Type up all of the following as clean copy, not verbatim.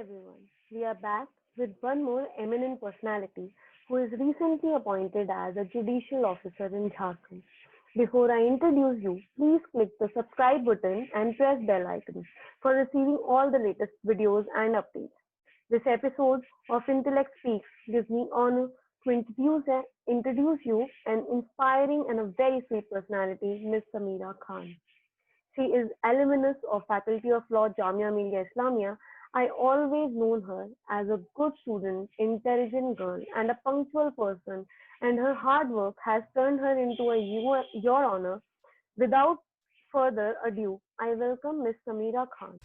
everyone. We are back with one more eminent personality who is recently appointed as a judicial officer in Jharkhand. Before I introduce you, please click the subscribe button and press bell icon for receiving all the latest videos and updates. This episode of Intellect Speaks gives me honor to introduce you an inspiring and a very sweet personality, Miss Samira Khan. She is alumnus of Faculty of Law, Jamia Millia Islamia. I always known her as a good student, intelligent girl, and a punctual person, and her hard work has turned her into a your honor. Without further ado, I welcome Miss Samira Khan.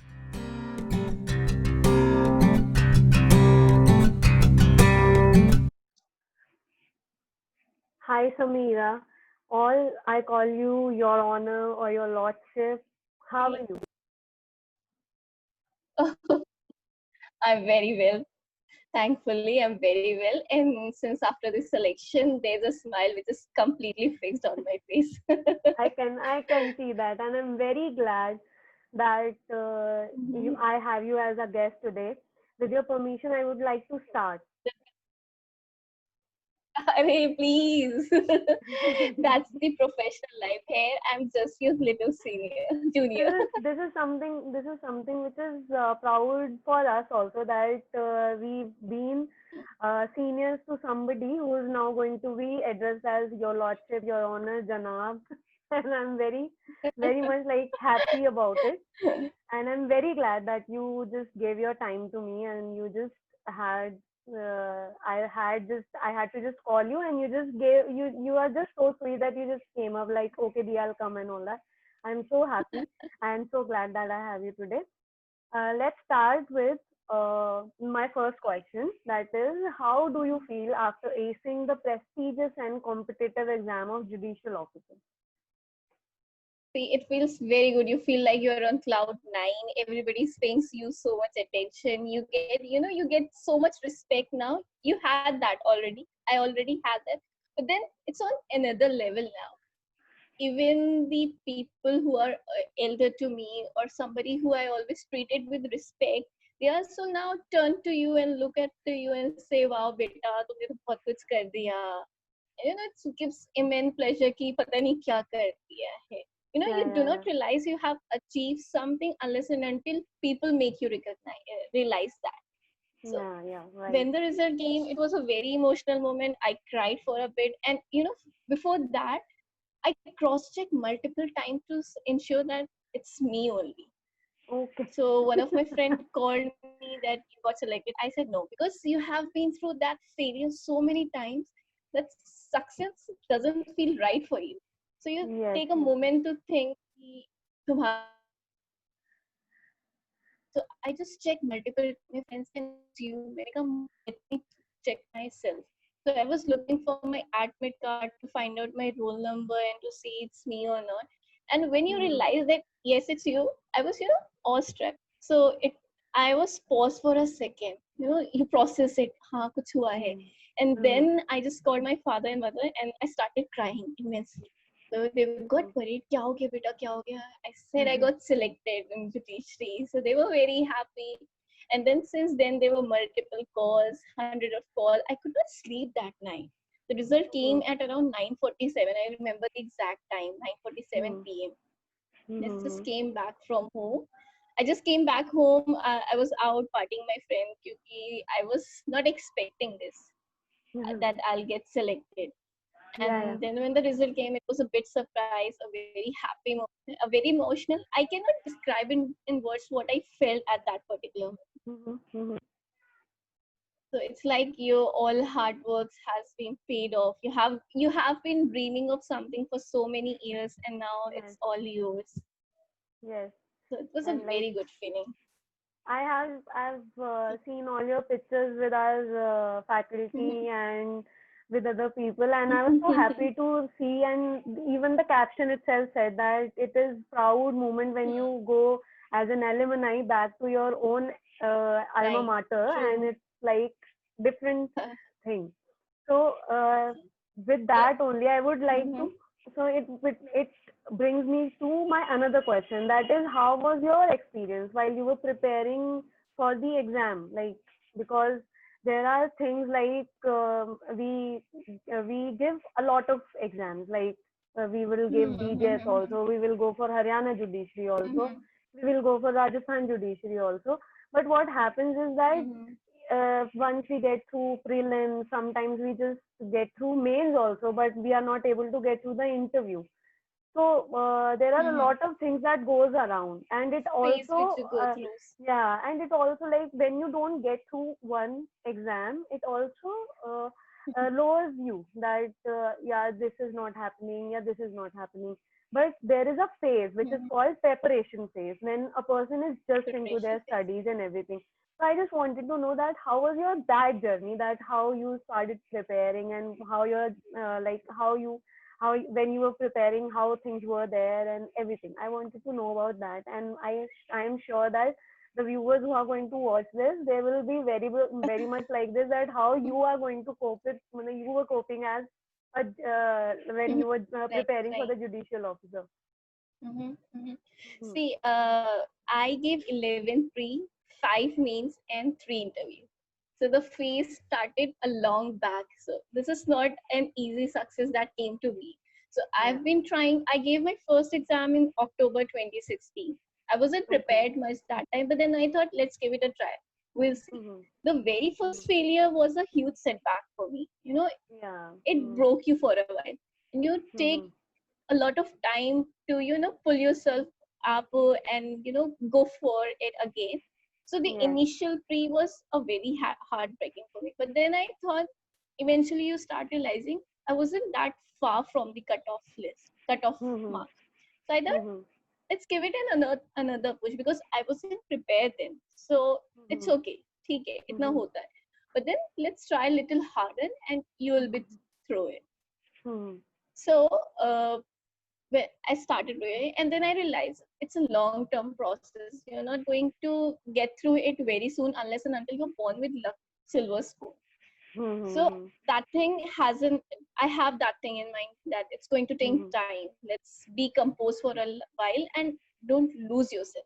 Hi Samira, all I call you Your Honor or Your Lordship. How are you? I'm very well. Thankfully, I'm very well. And since after this selection, there's a smile which is completely fixed on my face. I can see that, and I'm very glad that Mhm. I have you as a guest today. With your permission, I would like to start. Arey, please. That's the professional life here. I'm just your little senior, junior. This is something which is proud for us also that we've been seniors to somebody who is now going to be addressed as Your Lordship, Your Honor, Janab, and I'm very much like happy about it. And I'm very glad that you just gave your time to me and you just had I had to just call you and you just gave you are just so sweet that you just came up like okay Dia, I'll come and all that. I'm so happy and so glad that I have you today. Let's start with my first question, that is, how do you feel after acing the prestigious and competitive exam of judicial officer? See, it feels very good. You feel like you're on cloud nine. Everybody's paying you so much attention. You get so much respect now. You had that already. I already had that. But then it's on another level now. Even the people who are elder to me or somebody who I always treated with respect, they also now turn to you and look at to you and say, "Wow, beta, तुमने तो बहुत कुछ कर दिया." It gives immense pleasure कि पता नहीं क्या कर दिया है. Yeah, You do yeah, yeah. not realize you have achieved something unless and until people make you realize that. So Yeah, yeah, right. when the result came, it was a very emotional moment. I cried for a bit, and before that, I cross-checked multiple times to ensure that it's me only. Okay. So one of my friend called me that you got selected. I said no because you have been through that failure so many times that success doesn't feel right for you. So you Yes, take a yes, yes. moment to think कि तुम्हारा result कैसा होगा. So I just checked multiple my friends and it's you. मैंने कहा let me check myself. So I was looking for my admit card to find out my roll number and to see it's me or not. And when you Mm-hmm. realize that yes, it's you, I was awestruck. So I was paused for a second. You process it. हाँ कुछ हुआ है. And Mm-hmm. then I just called my father and mother and I started crying immensely. So they got worried. क्या हो गया बेटा क्या हो गया? I said I Mm-hmm. got selected in judiciary. So they were very happy. And then since then there were multiple calls, hundred of calls. I could not sleep that night. The result came at around 9:47. I remember the exact time, 9:47 Mm-hmm. p.m. I Mm-hmm. just came back from home. I just came back home. I was out partying my friend because I was not expecting this Mm-hmm. that I'll get selected. Yeah, And yeah. then when the result came, it was a bit surprise, a very happy moment, a very emotional. I cannot describe in words what I felt at that particular moment. Mm-hmm. Mm-hmm. So it's like your all hard work has been paid off. You have been dreaming of something for so many years, and now Yes, it's all yours. yes. So it was a And like very good feeling. I've seen all your pictures with our faculty and with other people, and I was so happy to see. And even the caption itself said that it is proud moment when you go as an alumni back to your own alma Right. mater, and True. it's like different thing. So with that only, I would like Mm-hmm. to. So it brings me to my another question. That is, how was your experience while you were preparing for the exam, like, because there are things like we give a lot of exams, like we will give DJS also, we will go for Haryana Judiciary also, we will go for Rajasthan Judiciary also. But what happens is that once we get through prelims, sometimes we just get through mains also, but we are not able to get through the interview. So there are a lot of things that goes around, and it Phase which also you go through. yeah, and it also, like, when you don't get through one exam, it also lowers you that yeah, this is not happening, yeah, this is not happening. But there is a phase which is called preparation phase, when a person is just into Preparation their phase. studies and everything. So I just wanted to know that how was your that journey, that how you started preparing, and how your like how when you were preparing, how things were there and everything. I wanted to know about that, and I am sure that the viewers who are going to watch this, they will be very much like this, that how you are going to cope with, you were coping as a when you were Right, preparing for right. the judicial officer. Hmm. See, I gave 11 pre, 5 mains, and 3 interviews. So the phase started a long back. So this is not an easy success that came to me. So Yeah. I've been trying. I gave my first exam in October 2016. I wasn't Okay. prepared much that time, but then I thought, let's give it a try. We'll see. Hmm. The very first failure was a huge setback for me. Yeah. It broke you for a while. And you take Hmm. a lot of time to pull yourself up and go for it again. So the Yes. initial pre was a very heartbreaking for me, but then I thought eventually you start realizing I wasn't that far from the cutoff Hmm. mark. So I thought, Hmm. let's give it another push, because I wasn't prepared then. So it's Hmm. okay, ठीक है, इतना Hmm. होता है. But then let's try a little harder and you will be through it. Hmm. So where I started doing it, and then I realized it's a long-term process. You're not going to get through it very soon unless and until you're born with luck, silver spoon. So Hmm. that thing hasn't. I have that thing in mind that it's going to take Hmm. time. Let's be composed for a while and don't lose yourself.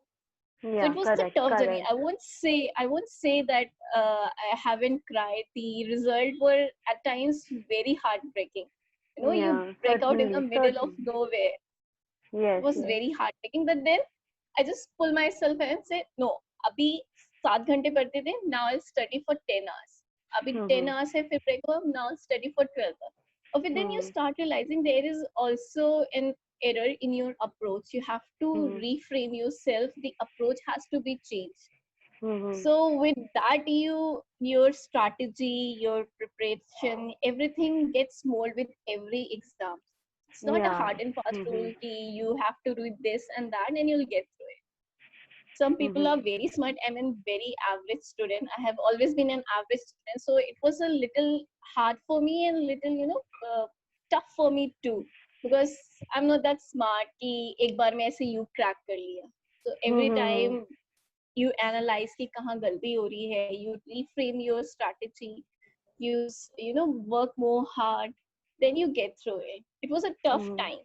So it Yeah. was a Correct. tough journey. Correct. I won't say that I haven't cried. The result were at times very heartbreaking. You Yeah. break out in the Certainly. middle of Certainly. nowhere. It Yes. was Yes. very heartbreaking. But then I just pull myself and say, no, अभी 7 घंटे पढ़ते थे. Now I'll study for 10 hours. अभी 10 Hmm. hours है फिर break up. Now I'll study for 12 hours. Okay, then you Hmm. start realizing there is also an error in your approach. You have to Hmm. reframe yourself. The approach has to be changed. Hmm. So with that, your strategy, your preparation, everything gets molded with every exam. It's not a Yeah. hard and fast Hmm. rule ki you have to do this and that and you'll get through it. Some people Hmm. are very smart. I'm a very average student. I have always been an average student, so it was a little hard for me and little tough for me too, because I'm not that smart कि एक बार में ऐसे you crack कर लिया. So every Hmm. time you analyze कि कहाँ गलती हो रही है, you reframe your strategy, work more hard, then you get through it. It was a tough Hmm. time,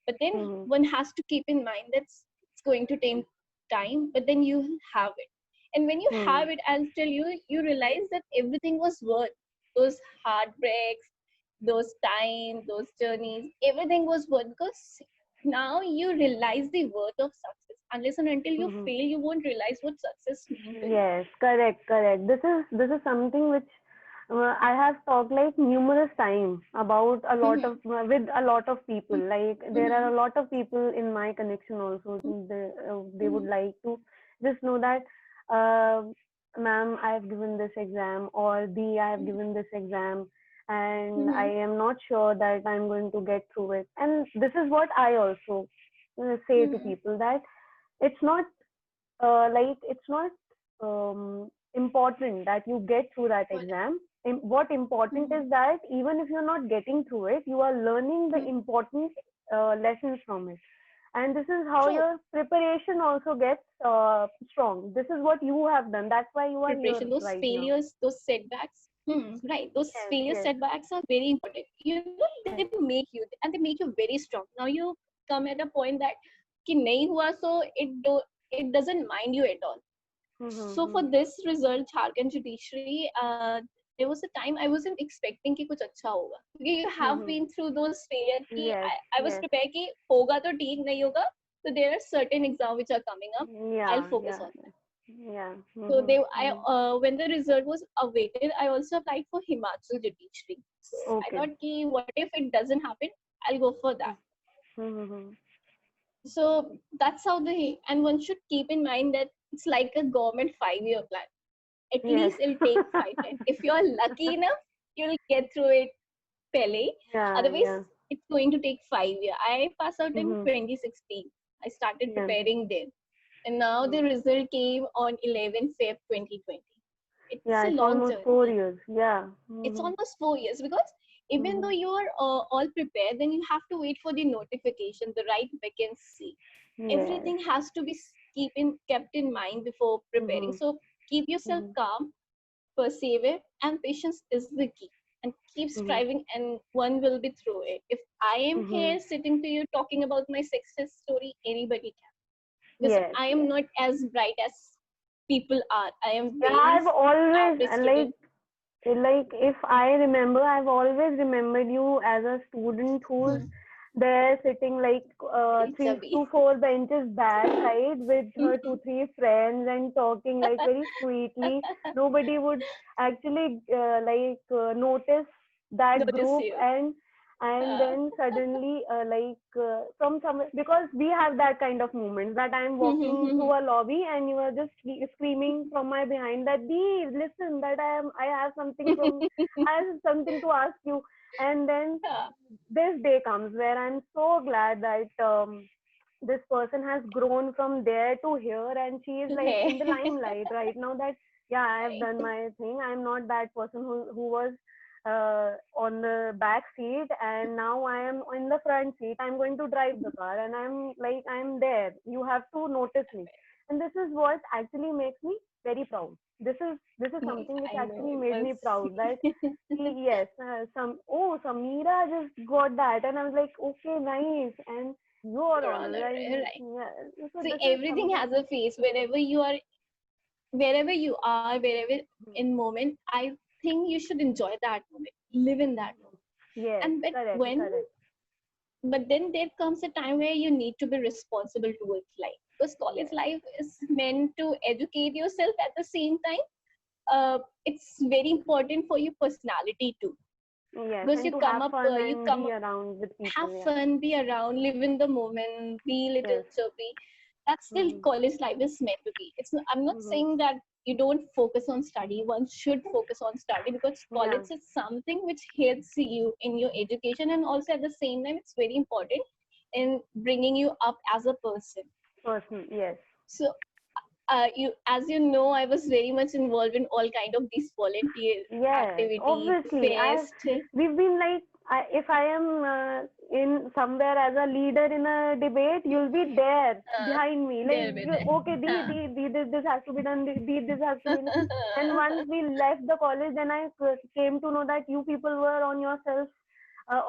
but then Hmm. one has to keep in mind that it's going to take time, but then you have it. And when you Hmm. have it, I'll tell you, you realize that everything was worth those heartbreaks, those time, those journeys, everything was worth, because now you realize the worth of success. Unless and until you Hmm. fail, you won't realize what success means to you. Yes, correct, correct. This is something which I have talked like numerous times about a lot of with a lot of people. Like, there are a lot of people in my connection also. They would like to just know that, uh, ma'am, I have given this exam, or the I have given this exam, and I am not sure that I'm going to get through it. And this is what I also say to people, that it's not it's not important that you get through that exam. What important is that even if you're not getting through it, you are learning the important lessons from it, and this is how True. your preparation also gets strong. This is what you have done, that's why you are here Preparation, those right now. failures, those setbacks, right, those Yes, failure yes, setbacks are very important. They yes. make you, and they make you very strong. Now you come at a point that कि नहीं हुआ, so it doesn't mind you at all. So for this result, Jharkhand judiciary, there was a time I wasn't expecting कि कुछ अच्छा होगा, क्योंकि you have been through those failures कि Yes, I was yes. prepared कि होगा तो ठीक, नहीं होगा, so there are certain exams which are coming up, I'll focus on that. Yeah. So when the result was awaited, I also applied for Himachal judiciary. I Okay. thought कि what if it doesn't happen, I'll go for that. So that's how and one should keep in mind that it's like a government 5-year plan. At least it'll take 5 10. If you're lucky enough, you'll get through it pehle. Otherwise, it's going to take 5 years. I passed out in 2016. I started preparing then. And now the result came on 11 Feb 2020. It's a it's long almost journey. 4 years. Yeah. It's almost 4 years, because even though you're all prepared, then you have to wait for the notification, the right vacancy. Everything has to be kept in mind before preparing. So keep yourself calm, persevere, and patience is the key. And keep striving, and one will be through it. If I am here sitting to you talking about my success story, anybody can. Because I am not as bright as people are. I am very I've always student. Like if I remember, I've always remembered you as a student who's there sitting like 3 to 4 benches back side with her 2 3 friends and talking like very sweetly. Nobody would actually notice that group, and then suddenly from somewhere, because we have that kind of moments that I'm walking through a lobby and you are just screaming from my behind that, Dee, listen, that I have something to ask you. And then this day comes where I'm so glad that this person has grown from there to here, and she is like in the limelight right now, that I have done my thing. I'm not that person who was on the back seat, and now I am in the front seat. I'm going to drive the car, and I'm there. You have to notice me, and this is what actually makes me very proud. This is something which actually made me proud, that Samira just got that, and I was like, okay, nice, and you're on right. Yeah. So everything has a face. Wherever you are, wherever in moment, I think you should enjoy that moment, live in that moment. Yes, and correct. But then there comes a time where you need to be responsible towards life, because college life is meant to educate yourself. At the same time, it's very important for your personality too. Because you come up, around with people, have fun, be around, live in the moment, be little chirpy. That's still college life is meant to be. I'm not saying that you don't focus on study. One should focus on study, because college is something which helps you in your education, and also at the same time it's very important in bringing you up as a person. Yes. So as you know, I was very much involved in all kind of these volunteer activities. Obviously, we've been like, if I am in somewhere as a leader in a debate, you'll be there behind me. Like, okay, this has to be done. This has to be done. And once we left the college, then I came to know that you people were on yourself,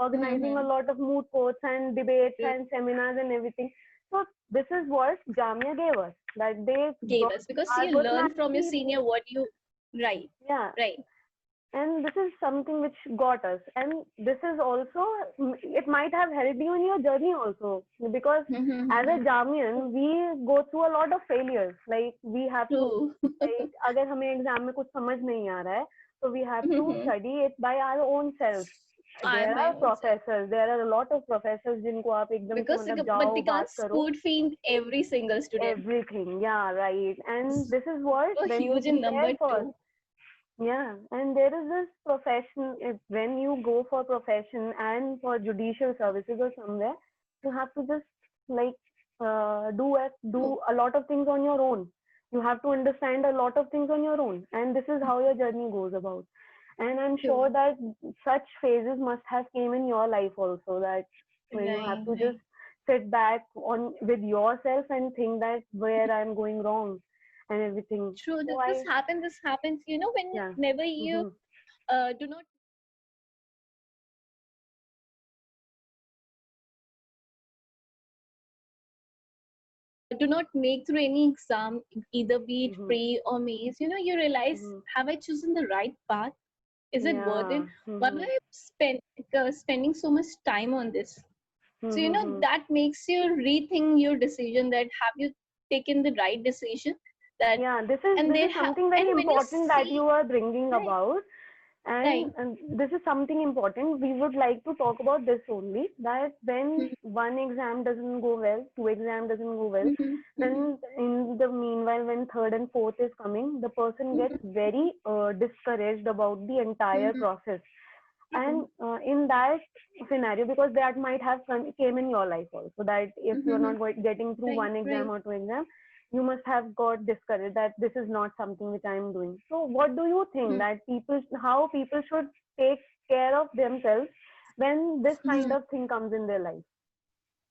organizing a lot of moot courts and debates and seminars and everything. So this is what Jamia gave us. That they gave us, because you learn from your senior what you right. And this is something which got us, and this is also, it might have helped you in your journey also, because as a Jamian we go through a lot of failures. Like we have to, like, अगर हमें exam में कुछ समझ नहीं आ रहा है, so we have to study it by our own self. There are professors, there are a lot of professors जिनको आप एकदम से मतलब जाओ but they can't spoon feed every single student. Everything, right. And this is what when huge in number too. And there is this profession, when you go for profession and for judicial services or somewhere, you have to just like do a lot of things on your own. You have to understand a lot of things on your own, and this is how your journey goes about. And I'm sure that such phases must have came in your life also, that when you have to just sit back with yourself and think that where I'm going wrong and everything. True, this happens, you know, whenever you do not do not make through any exam, either be it Mhm. pre or mains, you realize, Mhm. have I chosen the right path? Is it worth it? Yeah. Why am Mhm. I spending so much time on this? So, Mhm. that makes you rethink your decision, that have you taken the right decision? That, Yeah, this is and this there is have, something and very when you important that see, you are bringing right, about. right, And this is something important. We would like to talk about this only, that when mm-hmm, one exam doesn't go well, two exam doesn't go well, mm-hmm, mm-hmm, then in the meanwhile, when third and fourth is coming, the person gets very discouraged about the entire mm-hmm, process. mm-hmm, And in that scenario, because that might have came in your life also, that if you're mm-hmm, not getting through right, one exam right. or two exams, you must have got discouraged that this is not something which I'm doing. So what do you think that how people should take care of themselves when this kind Mm-hmm. of thing comes in their life?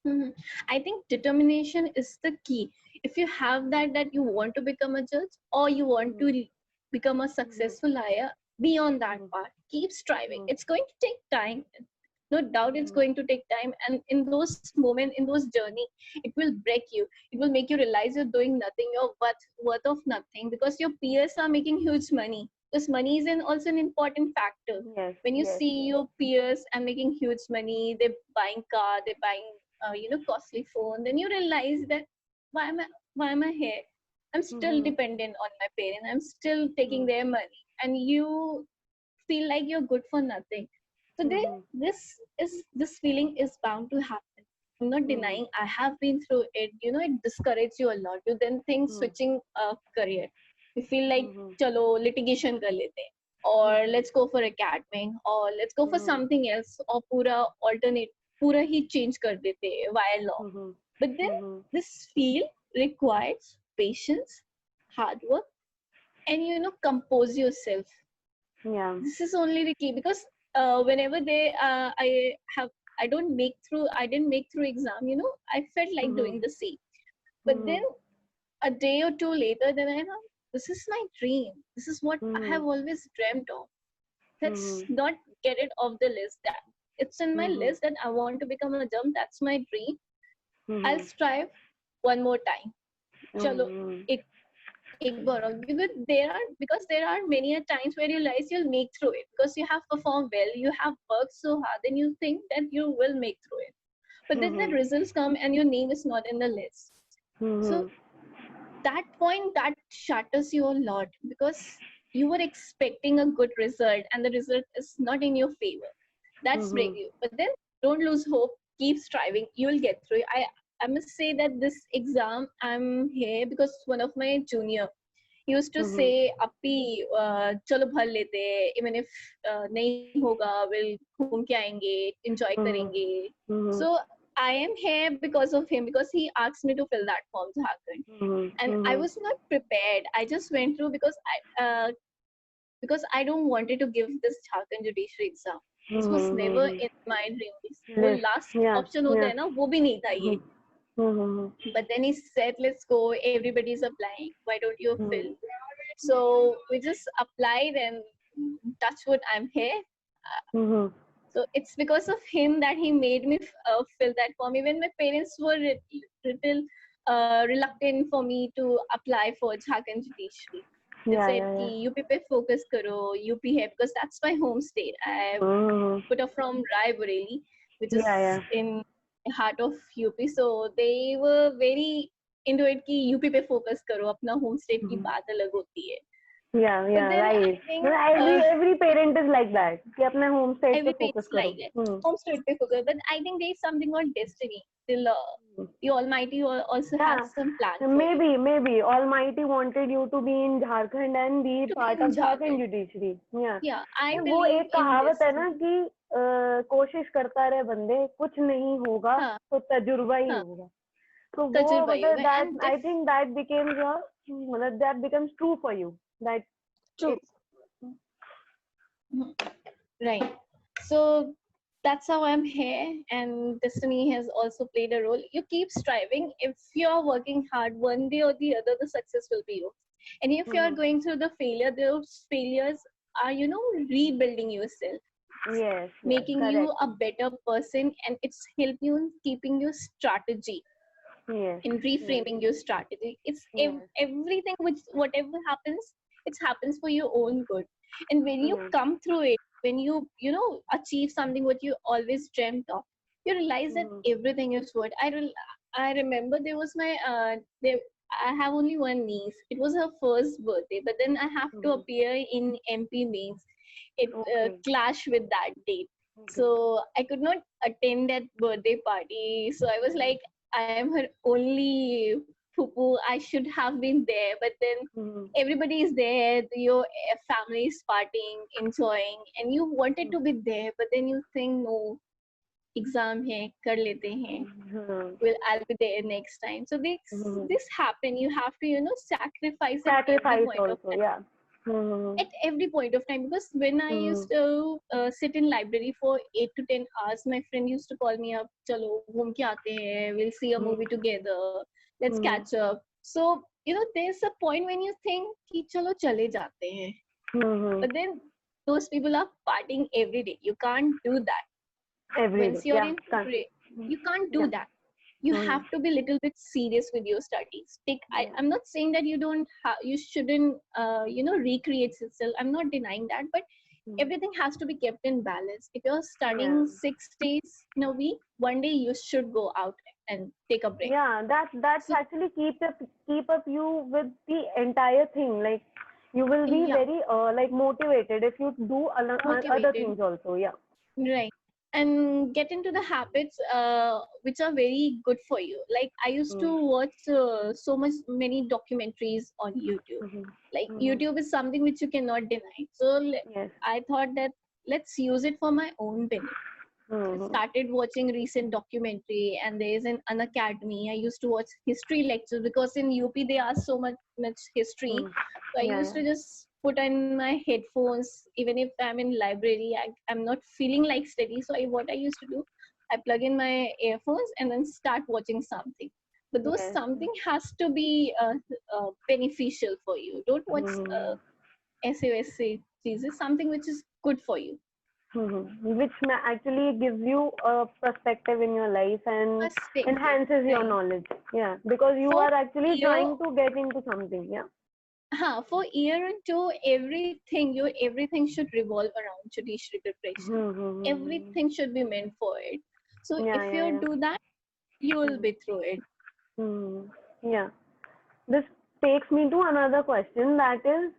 Mhm. I think determination is the key. If you have that you want to become a judge, or you want to Mhm. become a Mhm. successful liar, be on that Mhm. path. Keep striving. Mhm. It's going to take time. No doubt it's Mhm. going to take time. And in those moments, in those journey, it will break you. It will make you realize you're doing nothing, you're worth of nothing, because your peers are making huge money. Because money is also an important factor. Yes, When you yes, see yes. your peers are making huge money, they're buying car, they're buying costly phone, then you realize that, why am I why am I here? I'm still Mhm. dependent on my parents. I'm still taking Mhm. their money, and you feel like you're good for nothing. So Mhm. this feeling is bound to happen. I'm not Mhm. denying. I have been through it. It discourages you a lot. You then think Mhm. switching a career. You feel like, Mhm. chalo litigation kar lete hain, or Mhm. let's go for academic, or let's go for Mhm. something else, or पूरा alternate पूरा ही change कर देते हैं via law. Mhm. But then Mhm. this field requires patience, hard work, and compose yourself. Yeah. This is only the key, because whenever I don't make through I didn't make through exam, I felt like Mhm. doing the same. But then Mhm. a day or two later, then I know, this is my dream, this is what I have Mhm. always dreamt of. Let's Mhm. not get it off the list. That it's in my Mhm. list that I want to become a jump. That's my dream. I'll Mhm. strive one more time. Chalo, Mhm. एक एक बार और, because there are many a times where you realize you'll make through it, because you have performed well, you have worked so hard, then you think that you will make through it. But then the Mhm. results come and your name is not in the list. So Mhm. that point, that shatters you a lot, because you were expecting a good result and the result is not in your favor. That's break Mhm. you. But then don't lose hope. Keep striving. You will get through it. I must say that this exam, I'm here because one of my junior used to Mhm. say, Appi, chalo bhar lete hain, even if nahi hoga, we'll घूम के आएंगे, enjoy Mhm. करेंगे. Mhm. So I am here because of him, because he asked me to fill that form, Jharkhand, Mhm. and I Mhm. was not prepared. I just went through because I don't wanted to give this Jharkhand judiciary exam. This was never Mhm. in my dream list. वो List. last Yeah. option होता Yeah. है ना, वो भी नहीं था ये. Mhm. Mhm. But then he said, let's go. Everybody's applying. Why don't you Mhm. fill? So we just applied, and touch wood, I'm here. Mhm. So it's because of him that he made me fill that form. Even my parents were little reluctant for me to apply for Jharkhand Judiciary. They Yeah. said, Yeah. ki Yeah. UP pe focus karo, UP hai, because that's my home state. I Mhm. put up from Raebareli, which is Yeah. Yeah. in the heart of UP. So they were very into it कि UP पे focus करो, अपना home state की Mhm. बात अलग होती है. Yeah. But Yeah. then I Right. think No, every parent is like that कि अपने home state पे every focus parent's करो. like that. Hmm. Home state पे focus. But I think there is something called destiny. Till the Almighty also has Yeah, some plan for you. maybe Almighty wanted you to be in Jharkhand and be To be part in of Jharkhand Jharkhand. judiciary. Yeah. Yeah, I वो believe एक in कहावत है ना destiny. कि कोशिश करता रहे बंदे, कुछ नहीं होगा हाँ, तो तजुर्बा ही हाँ, होगा. तो वो तजुर्बा ही मतलब होगा. that And I think that becomes your मतलब that becomes true for you, that true. it's Right. So that's how I'm here, and destiny has also played a role. You keep striving. If you're working hard, one day or the other, the success will be yours. And if you're Mhm. going through the failure, those failures are, rebuilding yourself, Yes, making you correct. a better person, and it's helping you in keeping your strategy. Yes. in Yes. reframing your strategy. It's Yes. everything which whatever happens, it happens for your own good. And when you Yes. come through it, when you know achieve something what you always dreamt of, you realize that Mhm. everything is what I remember. There was my there I have only one niece. It was her first birthday, but then I have to Mhm. appear in MP mains. It Okay. clashed with that date, Mhm. so I could not attend that birthday party. So I was Mhm. like, I am her only poo. I should have been there, but then Mhm. everybody is there. Your family is partying, enjoying, and you wanted to be there, but then you think, no, exam hai, kar lete hain. Mhm. Well, I'll be there next time. So Mhm. this happen. You have to sacrifice at every Sacrifice point of also, time. yeah. Mhm. At every point of time, because when I used Mhm. to sit in library for 8 to 10 hours, my friend used to call me up, chalo घूम के आते हैं, we'll see a movie Mhm. together, let's Mhm. catch up. So there's a point when you think कि चलो चले जाते हैं, Mhm. but then those people are partying every day. You can't do that. Every day, Once you're yeah. in Can't. you can't do Yeah. that. You Mhm. have to be a little bit serious with your studies. Yeah. I'm not saying that you shouldn't recreate yourself. I'm not denying that, but Mhm. everything has to be kept in balance. If you're studying Yeah. 6 days in a week, one day you should go out and take a break. Yeah, that's So actually keep up you with the entire thing. Like you will be yeah, very like motivated if you do other motivated. things also. Yeah. Right. And get into the habits which are very good for you. Like I used to Mm-hmm. watch so much many documentaries on YouTube. Like Mm-hmm. YouTube is something which you cannot deny. So Yes. I thought that let's use it for my own benefit. I Mm-hmm. started watching recent documentary, and there is an academy. I used to watch history lectures because in UP they are so much history. Mm. So I Yeah, used yeah. to just put on my headphones, even if I'm in library, I'm not feeling like study. So what I used to do, I plug in my earphones and then start watching something. But those Yes. something has to be beneficial for you. Don't watch Mm-hmm. SASC Jesus, something which is good for you. Which actually gives you a perspective in your life and Perspective, enhances your right? knowledge. Yeah, because you For are actually year trying to get into something. Yeah. for year or two, everything should revolve around judiciary preparation. Mm-hmm. Everything should be meant for it. So Yeah, if yeah, you yeah. do that, you will Mm-hmm. be through it. Yeah. This takes me to another question, that is,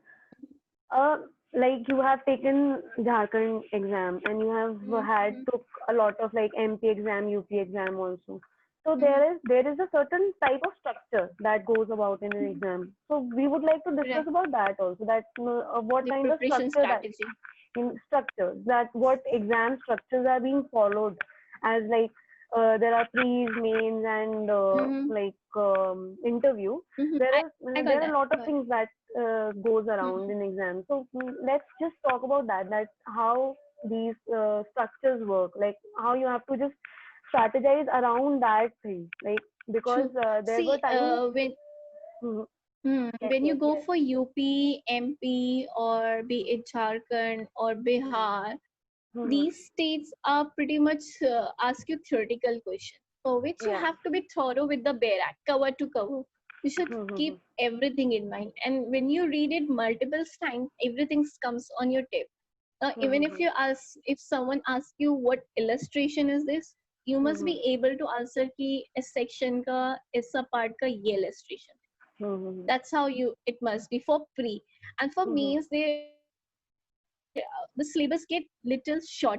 uh, like you have taken Jharkhand exam and you have had Mm-hmm. took a lot of like MP exam, UP exam also. So Mm-hmm. there is a certain type of structure that goes about in an exam. So we would like to discuss Right. about that also. That what The kind of preparation strategy. structures, that what exam structures are being followed, as like there are pre's, mains, and Mm-hmm. like interview. Mm-hmm. There is I got there are that. a lot of Got it. things that goes around Mm-hmm. in exams. So let's just talk about that. That how these structures work. Like how you have to just strategize around that thing. Like because True. there were See, times. Mhm. Yes, when you yes, go yes. for UP, MP, or be it Jharkhand or Bihar, Mhm. these states are pretty much ask you theoretical questions for which you Yeah. have to be thorough with the bare act, cover to cover. You should keep Mhm. everything in mind, and when you read it multiple times, everything comes on your tip. Even if Mhm. if someone asks you what illustration is this, you must be Mhm. able to answer कि इस section का इस part का ये illustration. Mhm. That's how it must be for pre. And for Mhm. means the syllabus get little shorter than the pre, because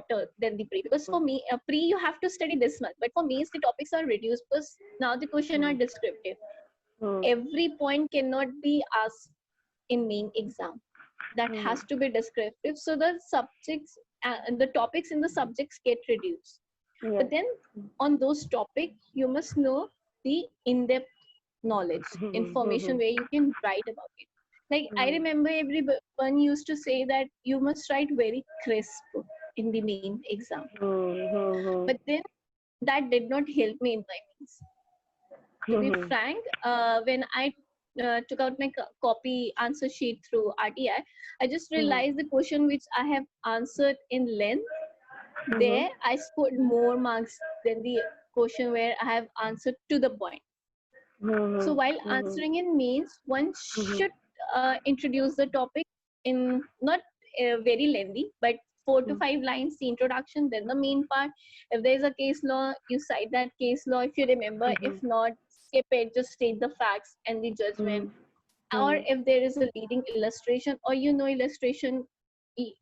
for me pre you have to study this much, but for means the topics are reduced because now the question are Mhm. descriptive. Mhm. Every point cannot be asked in main exam. That Mhm. has to be descriptive, so the subjects and the topics in the subjects get reduced. Yes. But then on those topics you must know the in-depth knowledge Mhm. information Mhm. where you can write about it. Like I Mhm. remember everyone used to say that you must write very crisp in the main exam, Mhm. but then that did not help me in my means. To be Mhm. frank, when I took out my copy answer sheet through RTI, I just Mhm. realized the question which I have answered in length, Mhm. there I scored more marks than the question where I have answered to the point. So while Mm-hmm. answering in mains, one Mm-hmm. should introduce the topic in not very lengthy, but 4 to 5 lines, the introduction, then the main part. If there is a case law, you cite that case law if you remember. If Mm-hmm. not, skip it, just state the facts and the judgment. Or Mm-hmm. if there is a leading illustration, or illustration, i-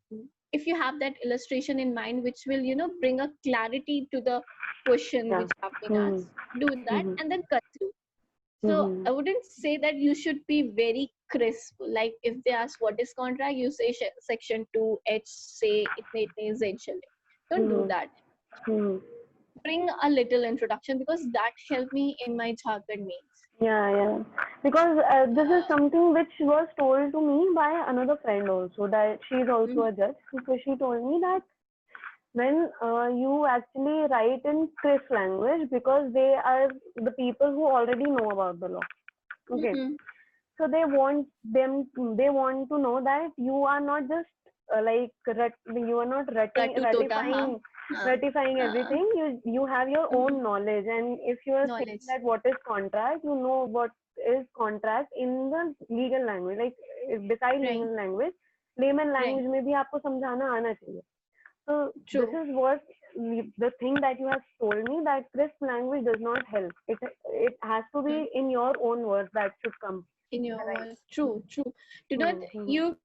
if you have that illustration in mind, which will bring a clarity to the question Yeah. which have been Mm-hmm. asked, do that Mm-hmm. and then conclude. So Mm-hmm. I wouldn't say that you should be very crisp. Like if they ask what is contract, you say section 2 H say it Z shall. Don't do Mm-hmm. that. Mm-hmm. Bring a little introduction, because that helped me in my Jharkhand mains. Yeah, yeah. Because this is something which was told to me by another friend also, that she's also Mhm. a judge. So she told me that when you actually write in crisp language, because they are the people who already know about the law. Okay. Mhm. So they want to know that you are not just you are not Ratu tota ha. ratifying Uh, everything. You have your mhm. own knowledge, and if you are saying Knowledge. that what is contract, you know what is contract in the legal language, like beside Right. legal language, layman Right. language में भी आपको समझाना आना चाहिए. So this True. is what the thing that you have told me, that crisp language does not help. It has to be Mm. in your own words that should come. In your Right. words. True. True. Do not. Mm-hmm. You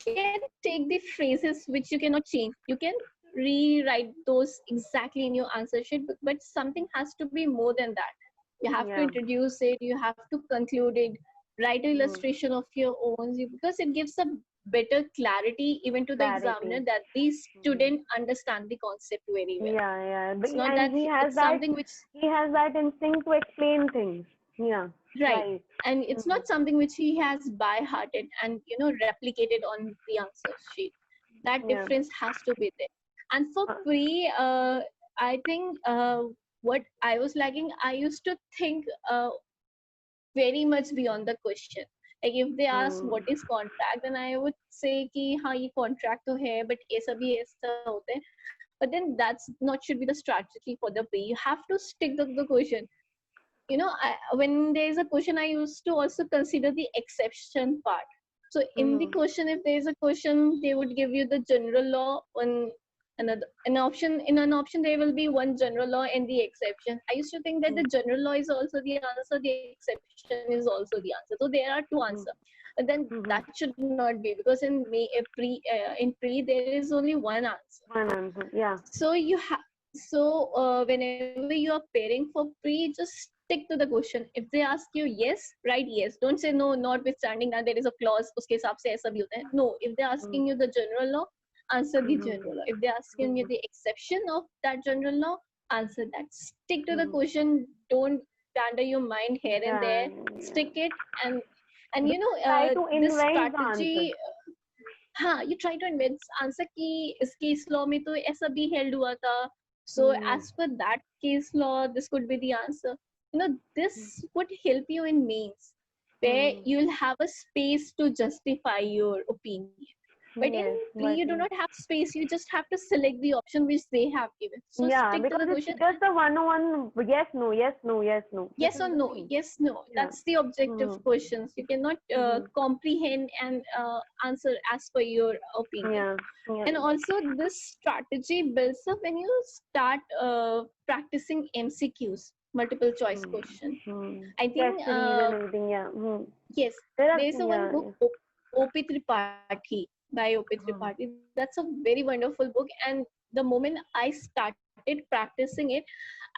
can take the phrases which you cannot change. You can rewrite those exactly in your answer sheet, but something has to be more than that. You have to Yeah. introduce it. You have to conclude it. Write an Mm. illustration of your own, because it gives a better clarity even to the examiner, Clarity. that the Mm. student understand the concept very well. Yeah, yeah. It's not And that it's something which, he has that instinct to explain things. Yeah. right, Right. and it's Mm. not something which he has by hearted and replicated on the answer sheet. That Yeah. difference has to be there. And for Uh, pre, I think what I was lacking, I used to think very much beyond the question. Like if they ask mm. what is contract, then I would say कि हाँ ये contract तो है, but ऐसा भी ऐसा होता है. But then that's not should be the strategy for the pre. You have to stick to the question. When there is a question, I used to also consider the exception part. So in the Mm. question, if there is a question, they would give you the general law on another an option. In an option, there will be one general law and the exception. I used to think that the general law is also the answer, the exception is also the answer. So there are two answers. Mm. But then that Mm-hmm. should not be, because in pre there is only one answer. One answer. Yeah. So whenever you are pairing for pre, just stick to the question. If they ask you yes, write yes. Don't say no, notwithstanding that there is a clause, uske hisab se aisa bhi hota hai. No, if they're Mm. asking you the general law, answer the Mm-hmm. general law. If they're asking you Mm-hmm. the exception of that general law, answer that. Stick to the Mm-hmm. question. Don't wander your mind here and Yeah. there. Stick it. And Don't try to this invent the answer. strategy, हाँ, you try to invent answer कि इस case law में तो ऐसा भी held हुआ था. So Mm. as per that case law, this could be the answer. This would help you in mains, where Mm. you'll have a space to justify your opinion. But in Yes, pre, but you do not have space. You just have to select the option which they have given. So yeah, stick to because the it's question. just a one-on-one yes, no, yes, no, yes, no. This Yes is or the no, thing. yes, no. Yeah. That's the objective Mm-hmm. questions. You cannot Mm-hmm. comprehend and answer as per your opinion. Yeah. Yeah. And also this strategy builds up when you start practicing MCQs, multiple choice question. Mm-hmm. I Yes, think everything. Yeah. yes, There are there's a one yeah. book, OP Tripathi by OP Mm-hmm. Tripathi. That's a very wonderful book. And the moment I started practicing it,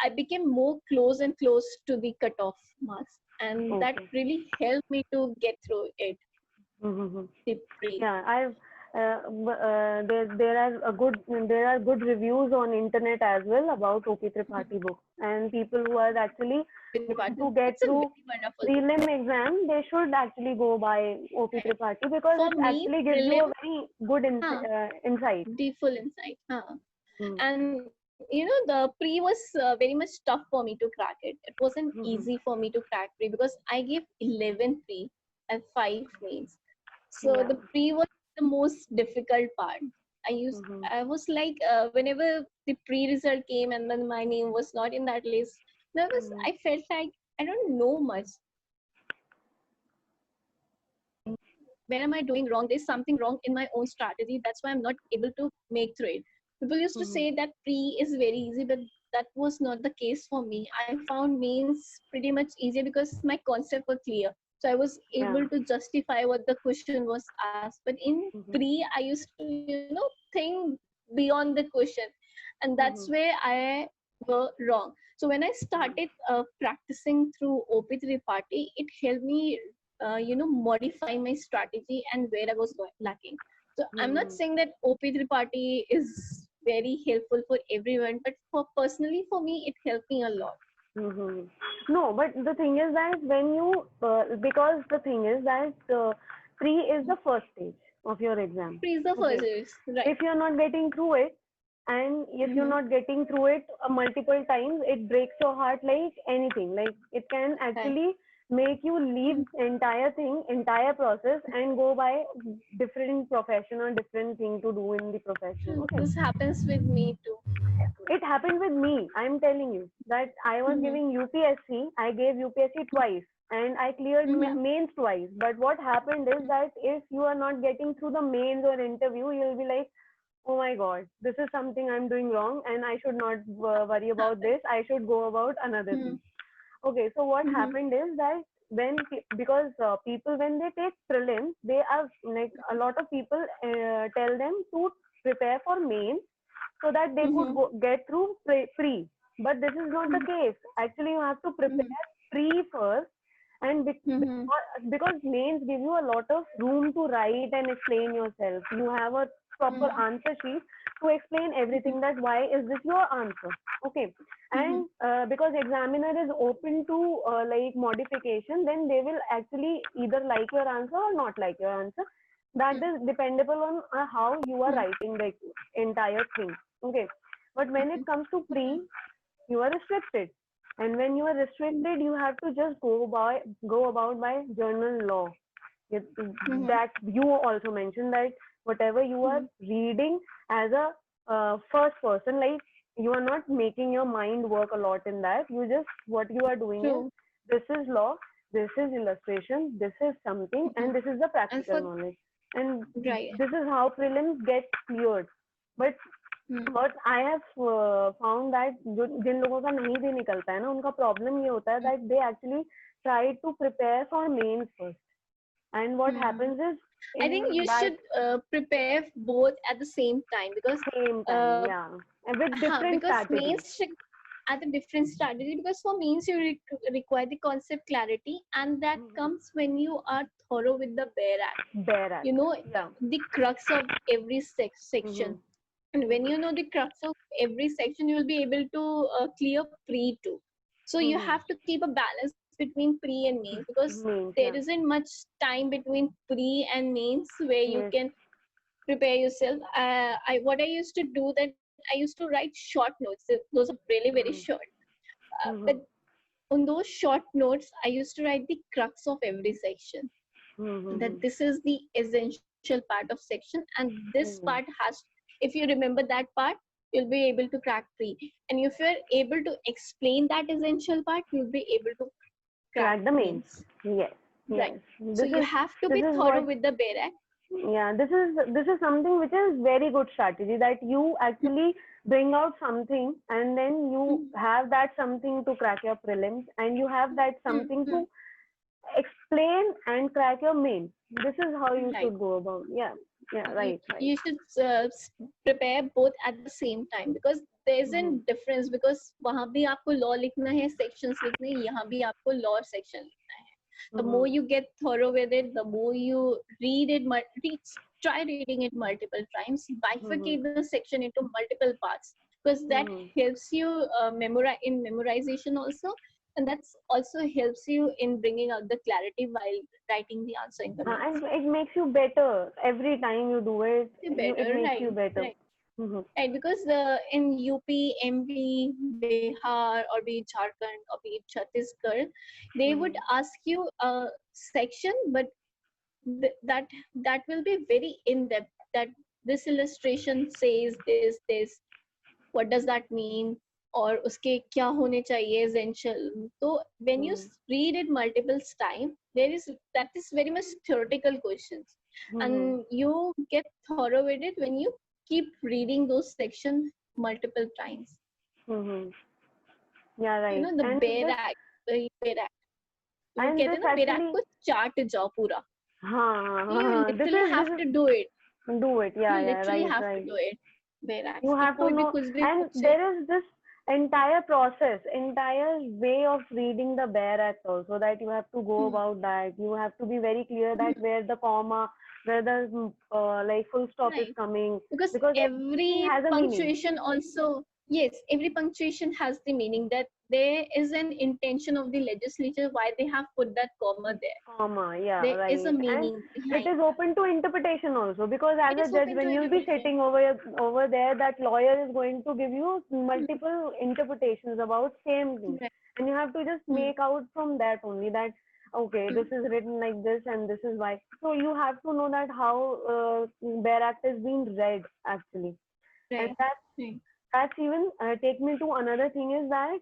I became more close and close to the cutoff marks. And that Okay. really helped me to get through it, Mm-hmm. the pre. Yeah, I've there are good reviews on internet as well about OP Tripathi book, and people who are actually want to get It's a through very wonderful book. prelim exam, they should actually go by OP Tripathi, because For it me, actually gives you a prelim, very good insight. the full insight. Mm. And the pre was very much tough for me to crack it. It wasn't Mhm. easy for me to crack pre, because I gave 11 pre and 5 mains. So Yeah. the pre was the most difficult part. Mhm. I was like, whenever the pre result came and then my name was not in that list, Mhm. I felt like I don't know much. Where am I doing wrong? There's something wrong in my own strategy. That's why I'm not able to make through it. People used to say that pre is very easy, but that was not the case for me. I found mains pretty much easier because my concept were clear. So I was able to justify what the question was asked. But in pre, I used to, think beyond the question. And that's where I were wrong. So when I started practicing through OP3 party, it helped me modify my strategy and where I was lacking. So I'm not saying that OP3 party is very helpful for everyone, but personally for me, it helped me a lot. No, but the thing is that when you, because the thing is that pre is the first stage of your exam. Pre is the first stage, right? If you're not getting through it, and if you're not getting through it multiple times, it breaks your heart like anything. Like it can actually make you leave entire process and go by different profession or different thing to do in the profession. Okay. This happens with me too. It happened with me. I'm telling you that I was giving UPSC. I gave UPSC twice and I cleared mains twice. But what happened is that if you are not getting through the mains or interview, you'll be like, oh my God, this is something I'm doing wrong and I should not worry about this. I should go about another thing. Okay, so what happened is that because people, when they take prelims, they are like, a lot of people tell them to prepare for mains so that they could get through pre. But this is not the case. Actually, you have to prepare pre first, and because mains give you a lot of room to write and explain yourself. You have a proper answer sheet to explain everything, that why is this your answer. Okay. And because examiner is open to like modification, then they will actually either like your answer or not like your answer. That is dependable on how you are writing the entire thing. Okay. But when it comes to pre, you are restricted. And when you are restricted, you have to just go about by journal law. That you also mentioned that whatever you are reading as a first person, like you are not making your mind work a lot in that. You just, what you are doing is, this is law, this is illustration, this is something, and this is the practical knowledge. And this is how prelims get cleared. But what I have found that जिन लोगों का नहीं भी निकलता है ना, उनका problem ये होता है that they actually try to prepare for mains first. And what happens is, I think you should prepare both at the same time, because and with different strategies. Mains at a different strategy, because for mains you require the concept clarity, and that comes when you are thorough with the bare act. You know the crux of every section. And when you know the crux of every section, you will be able to clear pre too. So you have to keep a balance between pre and mains, because there isn't much time between pre and mains where you can prepare yourself. What I used to do, that I used to write short notes. Those are really very short. But on those short notes, I used to write the crux of every section. That this is the essential part of section, and this part has. If you remember that part, you'll be able to crack pre. And if you're able to explain that essential part, you'll be able to crack the mains. Yes. Right. So you have to be thorough with the bare act. Yeah, this is something which is very good strategy, that you actually bring out something and then you have that something to crack your prelims, and you have that something to explain and crack your main. This is how you should go about. Right. You should prepare both at the same time, because there's a difference, because वहाँ भी आपको law लिखना है, sections लिखने हैं, यहाँ भी आपको law section लिखना है. The more you get thorough with it, the more you read it, try reading it multiple times, bifurcate the section into multiple parts, because that helps you in memorization also. And that also helps you in bringing out the clarity while writing the answer in the and it makes you better every time you do it. It makes you better. Right. Right, because in UP, MP, Bihar, or be it Jharkhand, or be it Chhattisgarh, they would ask you a section, but that will be very in depth. That this illustration says this. What does that mean? और उसके क्या होने चाहिए essential. तो when you read it multiple time, that is very much theoretical questions, and you get thorough with it when you keep reading those sections multiple times. Yeah, You right. know the And bare this act, the bare act. वो and कहते this हैं ना bare act actually, को चाट जाओ पूरा. You this literally have is to do it. do it. You Yeah, yeah, literally right, have to right. do it. Bare acts You कि have to कोई भी know, कुछ भी and पूछे. there is this entire process, entire way of reading the bare act also, that you have to go about that. You have to be very clear that where the comma, where the like full stop is Right. coming, Because because everything every has a meaning. punctuation also, yes, every punctuation has the meaning, that there is an intention of the legislature why they have put that comma there. Comma, yeah, There is a right. And meaning it behind. is open to interpretation also, because as It a is judge, open to when you'll be interpretation. sitting over there, that lawyer is going to give you multiple interpretations about same thing, Right. and you have to just make out from that only that okay, this is written like this and this is why. So you have to know that how Bare Act is being read actually, and Right. Right. that's even take me to another thing is that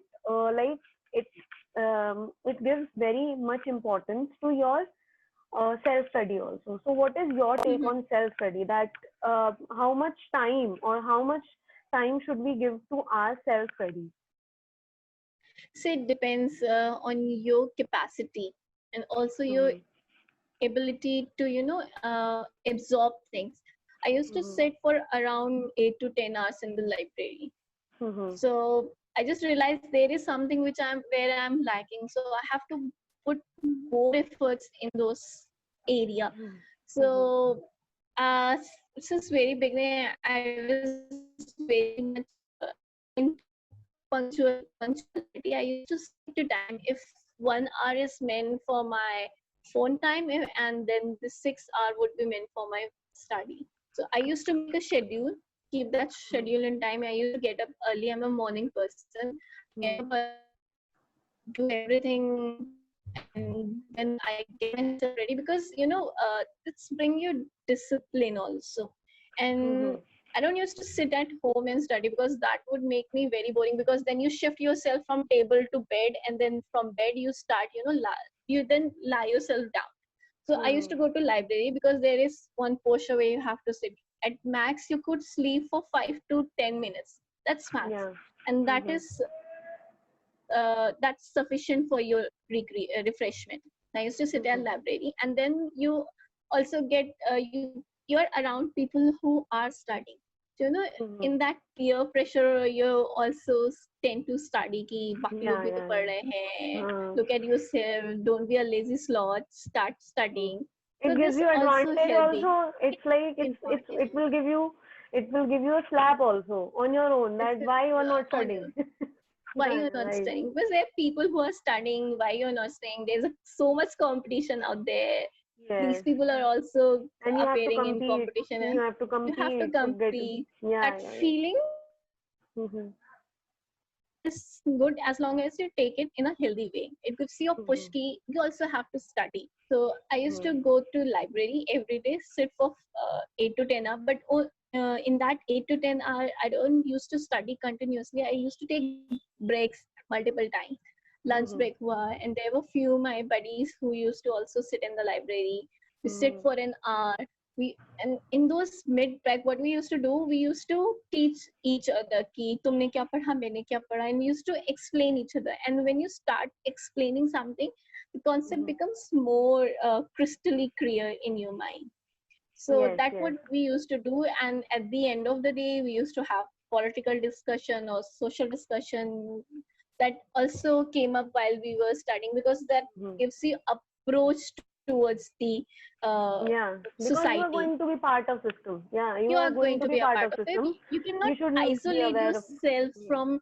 like it it gives very much importance to your self study also. So what is your take on self study, that how much time or how much time should we give to our self study? So it depends on your capacity and also your Mm-hmm. ability to absorb things. I used to sit for around 8 to 10 hours in the library. Mm-hmm. So I just realized there is something where I'm lacking, so I have to put more efforts in those area. So since very beginning I was very much in punctuality. I used to stick to time. If 1 hour is meant for my phone time, and then the 6 hour would be meant for my study. So I used to make a schedule, keep that schedule in time. I used to get up early. I'm a morning person. Get up do everything, and then I get myself ready, because it's bring you discipline also. And I don't used to sit at home and study, because that would make me very boring, because then you shift yourself from table to bed, and then from bed you start you then lie yourself down. So I used to go to library, because there is one posture where you have to sit. At max you could sleep for 5 to 10 minutes. That's max. Yeah. And that's sufficient for your refreshment. I used to sit at library, and then you also get you're around people who are studying. So, in that peer pressure, you also tend to study कि बाकी लोग Yeah, भी तो yeah, पढ़ रहे हैं. yeah. Look at yourself. Don't be a lazy sloth. Start studying. So It gives this you also advantage healthy. also. It's like it will give you, it will give you a slap also on your own, that why you are not On studying. why Yeah, you're yeah, not right. studying, because there are people who are studying. Why you're not studying? There's so much competition out there. These Yes. people are also And you have to appearing in compete. competition, You and have to you have to compete to get. compete. Yeah, That yeah, yeah. feeling is good as long as you take it in a healthy way. It gives you a push key. You also have to study. So I used to go to library every day, sit for 8 to 10 hours. But in that 8 to 10 hours, I don't used to study continuously. I used to take breaks multiple times. Lunch break and there were few my buddies who used to also sit in the library. We sit for an hour. And in those mid break, what we used to do, we used to teach each other ki tumne kya padha, maine kya padha, and we used to explain each other. And when you start explaining something, the concept becomes more crystally clear in your mind. So Yes, that's yes. what we used to do. And at the end of the day, we used to have political discussion or social discussion. That also came up while we were studying, because that gives you approach towards the Yeah, because you are society. going to be part of system. Yeah, you You are are going going to to be be a part part of of it. system. You cannot You should be isolate aware of. yourself Yeah.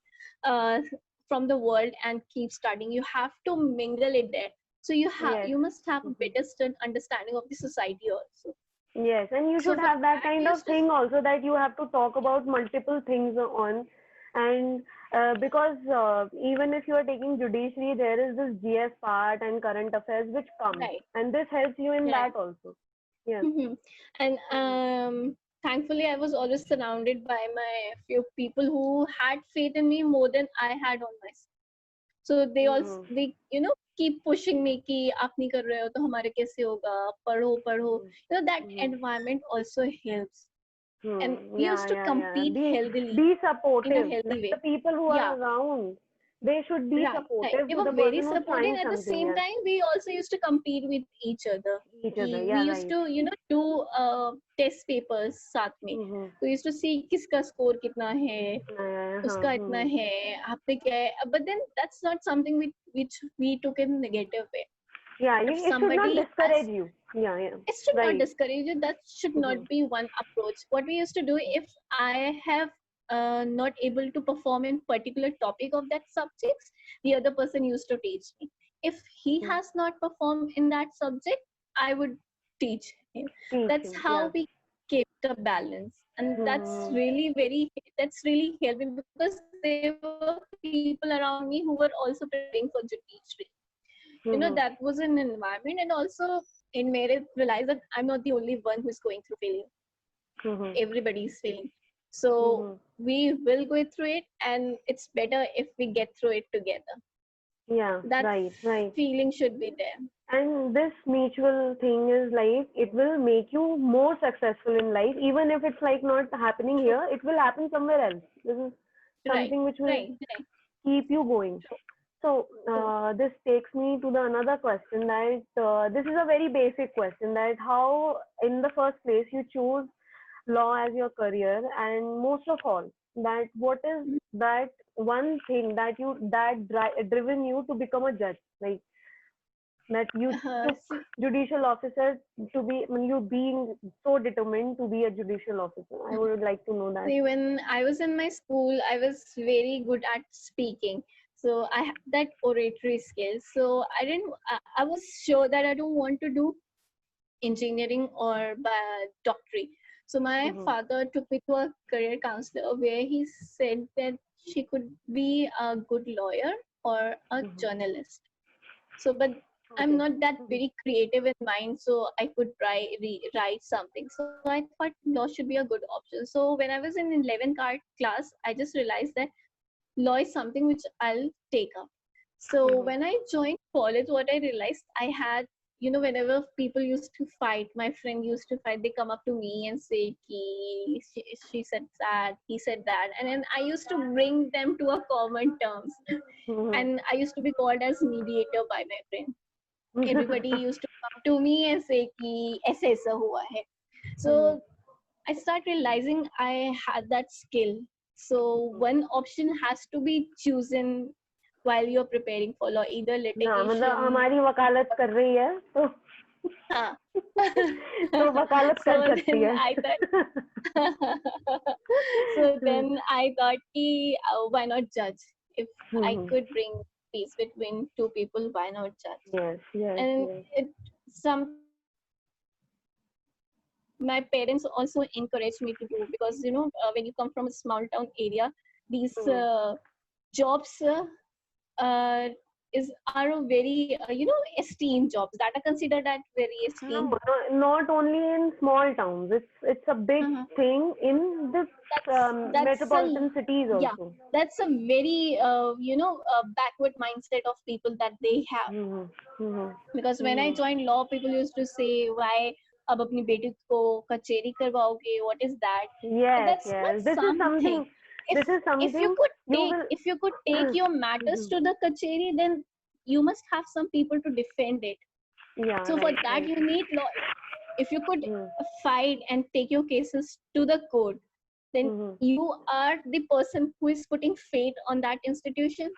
uh, from the world and keep studying. You have to mingle it there. So Yes. you must have a better understanding of the society also. Yes, and you So should for have that that, we kind of used to. thing also, that you have to talk about multiple things on, and because even if you are taking judiciary, there is this GS part and current affairs which comes, Right. and this helps you in Right. that also. Yes. And thankfully I was always surrounded by my few people who had faith in me more than I had on myself. So they also they keep pushing me कि आप नहीं कर रहे हो तो हमारे कैसे होगा, पढ़ो पढ़ो. That environment also helps. And we used to Yeah. compete healthily Be in a supportive. healthy Like way. the people who are Yeah, around, they should be right. supportive They to were the very person who's supporting. trying At the something. same Yes. time, we also used to compete with each other. Each other. We Yeah, used right. to, do test papers साथ में. We used to see किसका score कितना है, उसका इतना है, आपने क्या है. But then that's not something which we took in a negative way. Yeah, If it should not somebody discourage has, you. Yeah. it should not Right. discourage you. That should not be one approach. What we used to do, if I have not able to perform in particular topic of that subjects, the other person used to teach me. If he has not performed in that subject, I would teach him. That's how we kept a balance, and that's really helping, because there were people around me who were also preparing for judiciary. That was an environment, and also it made it realize that I'm not the only one who's going through failure. Everybody's failing. So we will go through it, and it's better if we get through it together. Yeah, That right. feeling should be there. And this mutual thing is like, it will make you more successful in life, even if it's like not happening here, it will happen somewhere else. This is something which will keep you going. So this takes me to the another question, that this is a very basic question, that how in the first place you chose law as your career, and most of all, that what is that one thing that driven you to become a judge, like that you took judicial officer to be, you being so determined to be a judicial officer. I would like to know that. See, when I was in my school, I was very good at speaking. So I had that oratory skills. So I was sure that I don't want to do engineering or doctorate. So my father took me to a career counselor where he said that she could be a good lawyer or a journalist. So, but I'm not that very creative in mind, so I could write something. So I thought law should be a good option. So when I was in 11th class, I just realized that law is something which I'll take up. So when I joined college, what I realized, I had, whenever people used to fight, my friend used to fight, they come up to me and say, she said that, he said that. And then I used to bring them to a common terms. And I used to be called as mediator by my friend. Everybody used to come to me and say कि ऐसा ऐसा हुआ है. So I started realizing I had that skill. So one option has to be chosen while you're preparing for law, either litigation. मतलब हमारी वकालत कर रही है तो हाँ. तो वकालत कर सकती है. So then I thought कि why not judge? If I could bring peace between two people, why not judge? Yes. And my parents also encouraged me to do, because when you come from a small town area, these jobs are very esteemed jobs, that are considered as very esteemed. Not only in small towns, it's a big thing in the metropolitan cities also. Yeah, that's a very backward mindset of people that they have. Because when I joined law, people used to say, why अब अपनी बेटी को कचेरी करवाओगे, what is that? Yes. This is something. If you could take your matters to the kacheri, then you must have some people to defend it. Yeah. So for that you need law. If you could fight and take your cases to the court, then you are the person who is putting faith on that institution.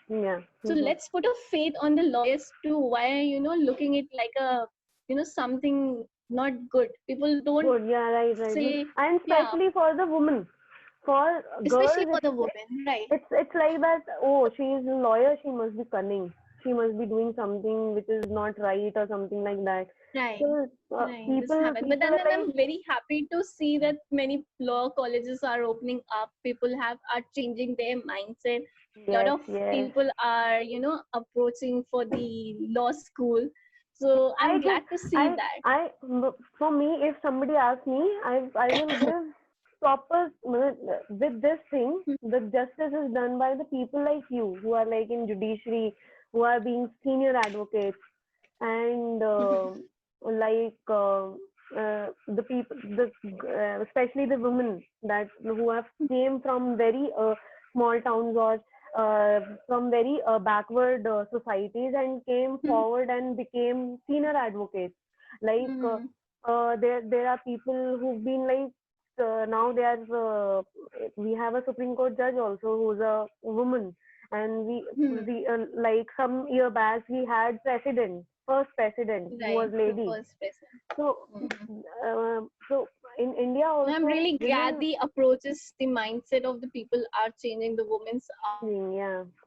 Yeah. So let's put a faith on the lawyers too. Why are looking at like a something not good? People don't good. Yeah, right. say, and especially for the woman, for especially girls, for the woman, right? It's like that. Oh, she is a lawyer. She must be cunning. She must be doing something which is not right or something like that. Right. So people but then I'm very happy to see that many law colleges are opening up. People are changing their mindset. A lot of people are approaching for the law school. So I I'm can, glad to see that. for me, if somebody asks me, I will give proper, with this thing, the justice is done by the people like you who are like in judiciary, who are being senior advocates, and like the people, especially the women that who have came from very small towns or from very backward societies and came forward and became senior advocates. Like there are people who've been like now they are we have a Supreme Court judge also who's a woman, and we like some year back we had first president who was Right, the lady. first person. So so in India I'm also really glad women, the approaches, the mindset of the people are changing. The women's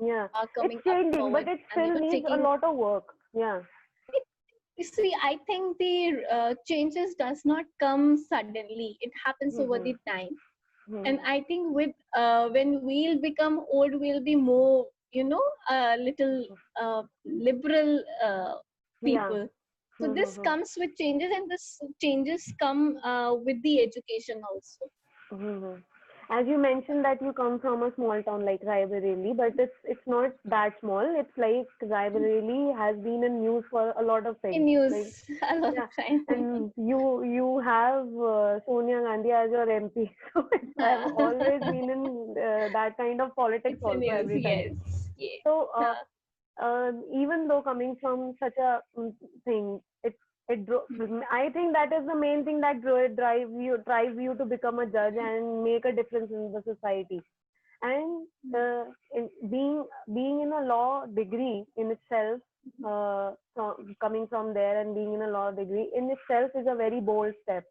yeah, are coming it's up changing, but forward it and still needs a taking. lot of work. Yeah. You see, I think the changes does not come suddenly. It happens over Mm-hmm. the time. And Mm-hmm. I think with when we'll become old, we'll be more, little liberal Yeah. people. So this Mm-hmm. comes with changes, and this changes come with the education also. Mm-hmm. As you mentioned that you come from a small town like Raebareli, but it's not that small. It's like Raebareli has been in news for a lot of things. In Like news a lot of yeah, time. and you have Sonia Gandhi as your MP, so it have always been in that kind of politics It's in also news, every time. yes, yes. So Uh, even though coming from such a thing, I think that is the main thing that drives you to become a judge and make a difference in the society. And being in a law degree in itself, coming from there and being in a law degree in itself is a very bold step.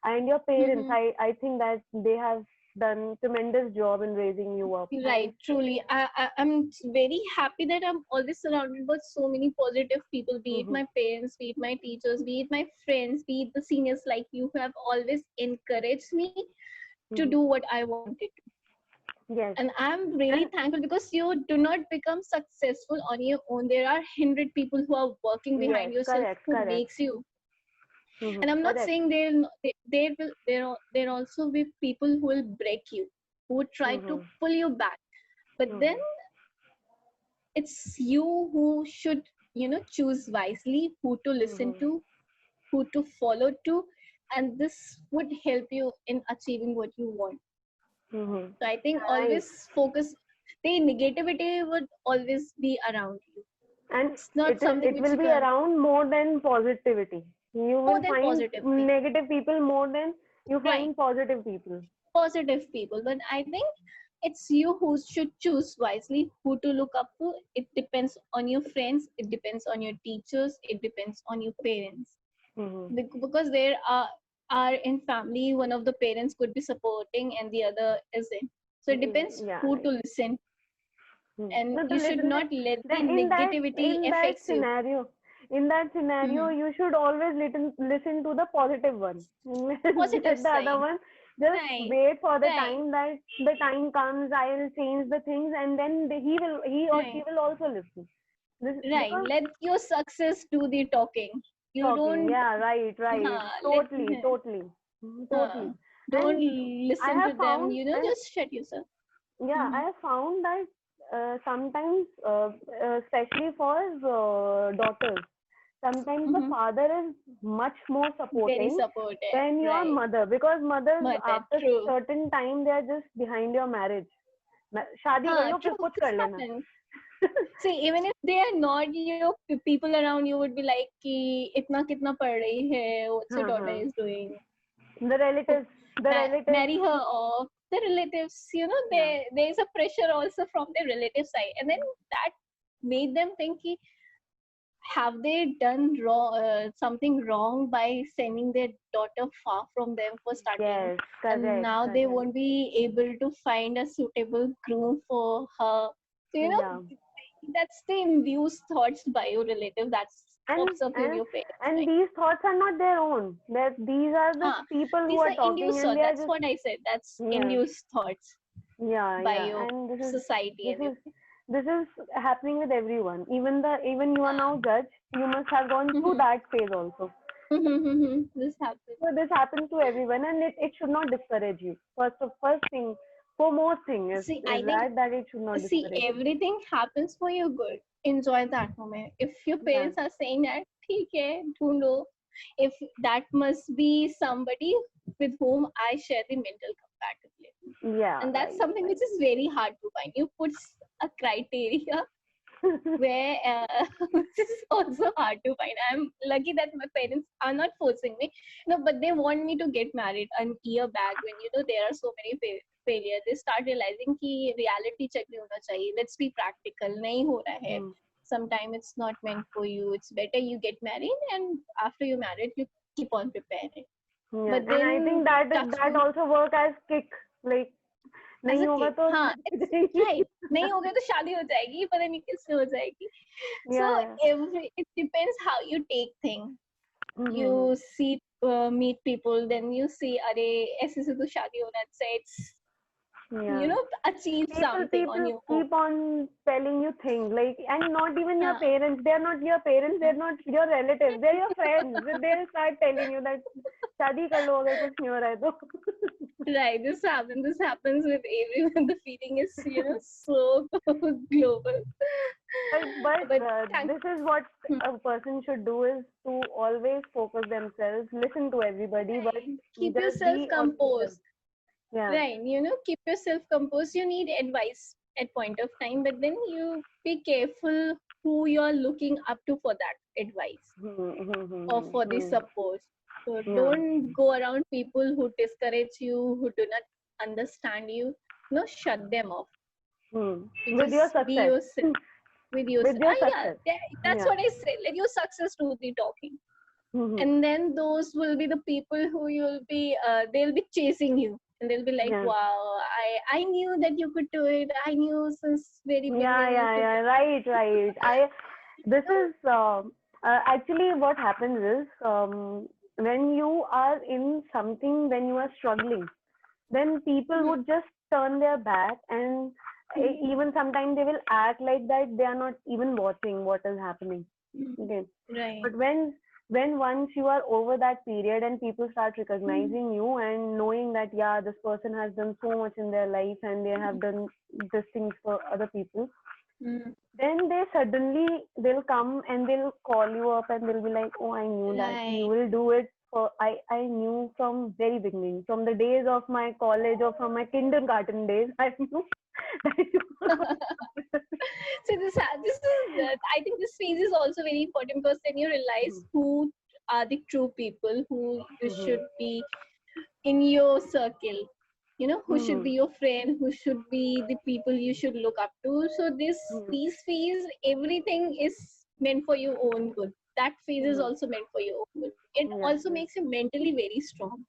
And your parents, mhm. I think that they have done tremendous job in raising you up. Right, And truly. I'm very happy that I'm always surrounded by so many positive people, be it mhm, my parents, be it my teachers, be it my friends, be it the seniors like you who have always encouraged me to mhm. do what I wanted. Yes. And I'm really And thankful because you do not become successful on your own. There are 100 people who are working yes, behind yourself correct, who correct. makes you. Mhm, And I'm not correct. saying there also be people who will break you, who would try to Mhm, pull you back. But then mhm, it's you who should choose wisely who to listen mhm, to, who to follow to, and this would help you in achieving what you want. mhm. So I think Right. always focus. The negativity would always be around you. And It's not something it which will you be can. around more than positivity. You More will than find positivity. negative people more than you Right, find positive people. positive people, but I think it's you who should choose wisely who to look up to. It depends on your friends, it depends on your teachers, it depends on your parents. Mhm, Because there are in family, one of the parents could be supporting and the other isn't. So it depends yeah, who right. to listen, and No, you should not let the negativity in that affects you. scenario, Mhm. you should always listen to the positive one. Positive Let the other side. one just Right, wait for the right, time that the time comes. I will change the things, and then he or she right, will also listen. right. Because Let your success do the talking. You talking, don't yeah, right, right, let totally, uh, totally. don't And I listen have to them, found, just shut yourself. yeah, I Mhm. have found that sometimes, especially for daughters, sometimes the Mhm. father is much more Very supporting supportive, than your right? mother, because mothers But that after true. certain time they are just behind your marriage. शादी कर लो फिर True, कुछ this कर लेना. happens. See, even if they are not, people around you would be like, कि इतना कितना पढ़ रही है, what's your हाँ daughter हाँ. is doing? The relatives, the relatives. Marry her off. The relatives, Yeah. there is a pressure also from the relative side, and then that made them think, कि, have they done wrong, something wrong by sending their daughter far from them for studying, Yes, and correct, now they correct. won't be able to find a suitable groom for her. So Yeah. that's the induced thoughts by your relative. That's and pops up in and your face, and right? these thoughts are not their own, that these are the Ah, people who these are are talking induced and thoughts. they are That's just what I said. That's yeah, induced thoughts by yeah, your and society this and is everything. this is happening with everyone, even you are Ah, now judge, you must have gone through that phase also. This happens. So this happens to everyone, and it should not discourage you. First thing, foremost thing is See, I think that it should not discourage you. everything happens for your good. Enjoy that moment. If your Yeah. parents are saying that, ठीक है, ढूंढो. If that must be somebody with whom I share the mental compatibility. Yeah. And that's right, something which is very hard to find. You put a criteria where which is also hard to find. I'm lucky that my parents are not forcing me, but they want me to get married an year back when there are so many failures. They start realizing कि reality check नहीं होना चाहिए. Let's be practical. नहीं हो रहा है. Sometimes it's not meant for you. It's better you get married, and after you married, you keep on preparing. Yeah. But And I think that also work as kick, like नहीं होगा तो हाँ, right. नहीं होगा तो शादी हो जाएगी, पता नहीं किससे हो जाएगी. So it depends how you take things. You see, meet people, then you see, अरे ऐसे से तो शादी होना चाहिए. Achieve something on your own. Keep on telling you things, like, and not even your parents. They're not your parents. They're not your relatives. They're your friends. They'll start telling you that शादी कर लो अगर कुछ नहीं हो रहा है तो. Right, this happens with everyone. The feeling is so global. But this is what a person should do, is to always focus themselves, listen to everybody, but keep yourself composed. Yeah. Right, keep yourself composed. You need advice at point of time, but then you be careful who you're looking up to for that advice or for the support. So don't go around people who discourage you, who do not understand you. Shut them off. With your success. Be yourself. With your success. Yeah, that's what I say. Let your success do the talking. And then those will be the people who you'll be, they'll be chasing you. And they'll be like, wow, I knew that you could do it. I knew since very beginning. Yeah. Right. This is actually what happens is, when you are in something, when you are struggling, then people would just turn their back, and even sometimes they will act like that they are not even watching what is happening. Okay. Right. But when once you are over that period and people start recognizing you and knowing that this person has done so much in their life and they have done these things for other people, then they'll come and they'll call you up and they'll be like, oh, I knew that you will do it. I knew from very beginning, from the days of my college or from my kindergarten days, I knew that you So this is I think this phase is also very important, because then you realize who are the true people who you should be in your circle. Who should be your friend, who should be the people you should look up to. So these phase, everything is meant for your own good. That phase is also meant for your own good. It also makes you mentally very strong.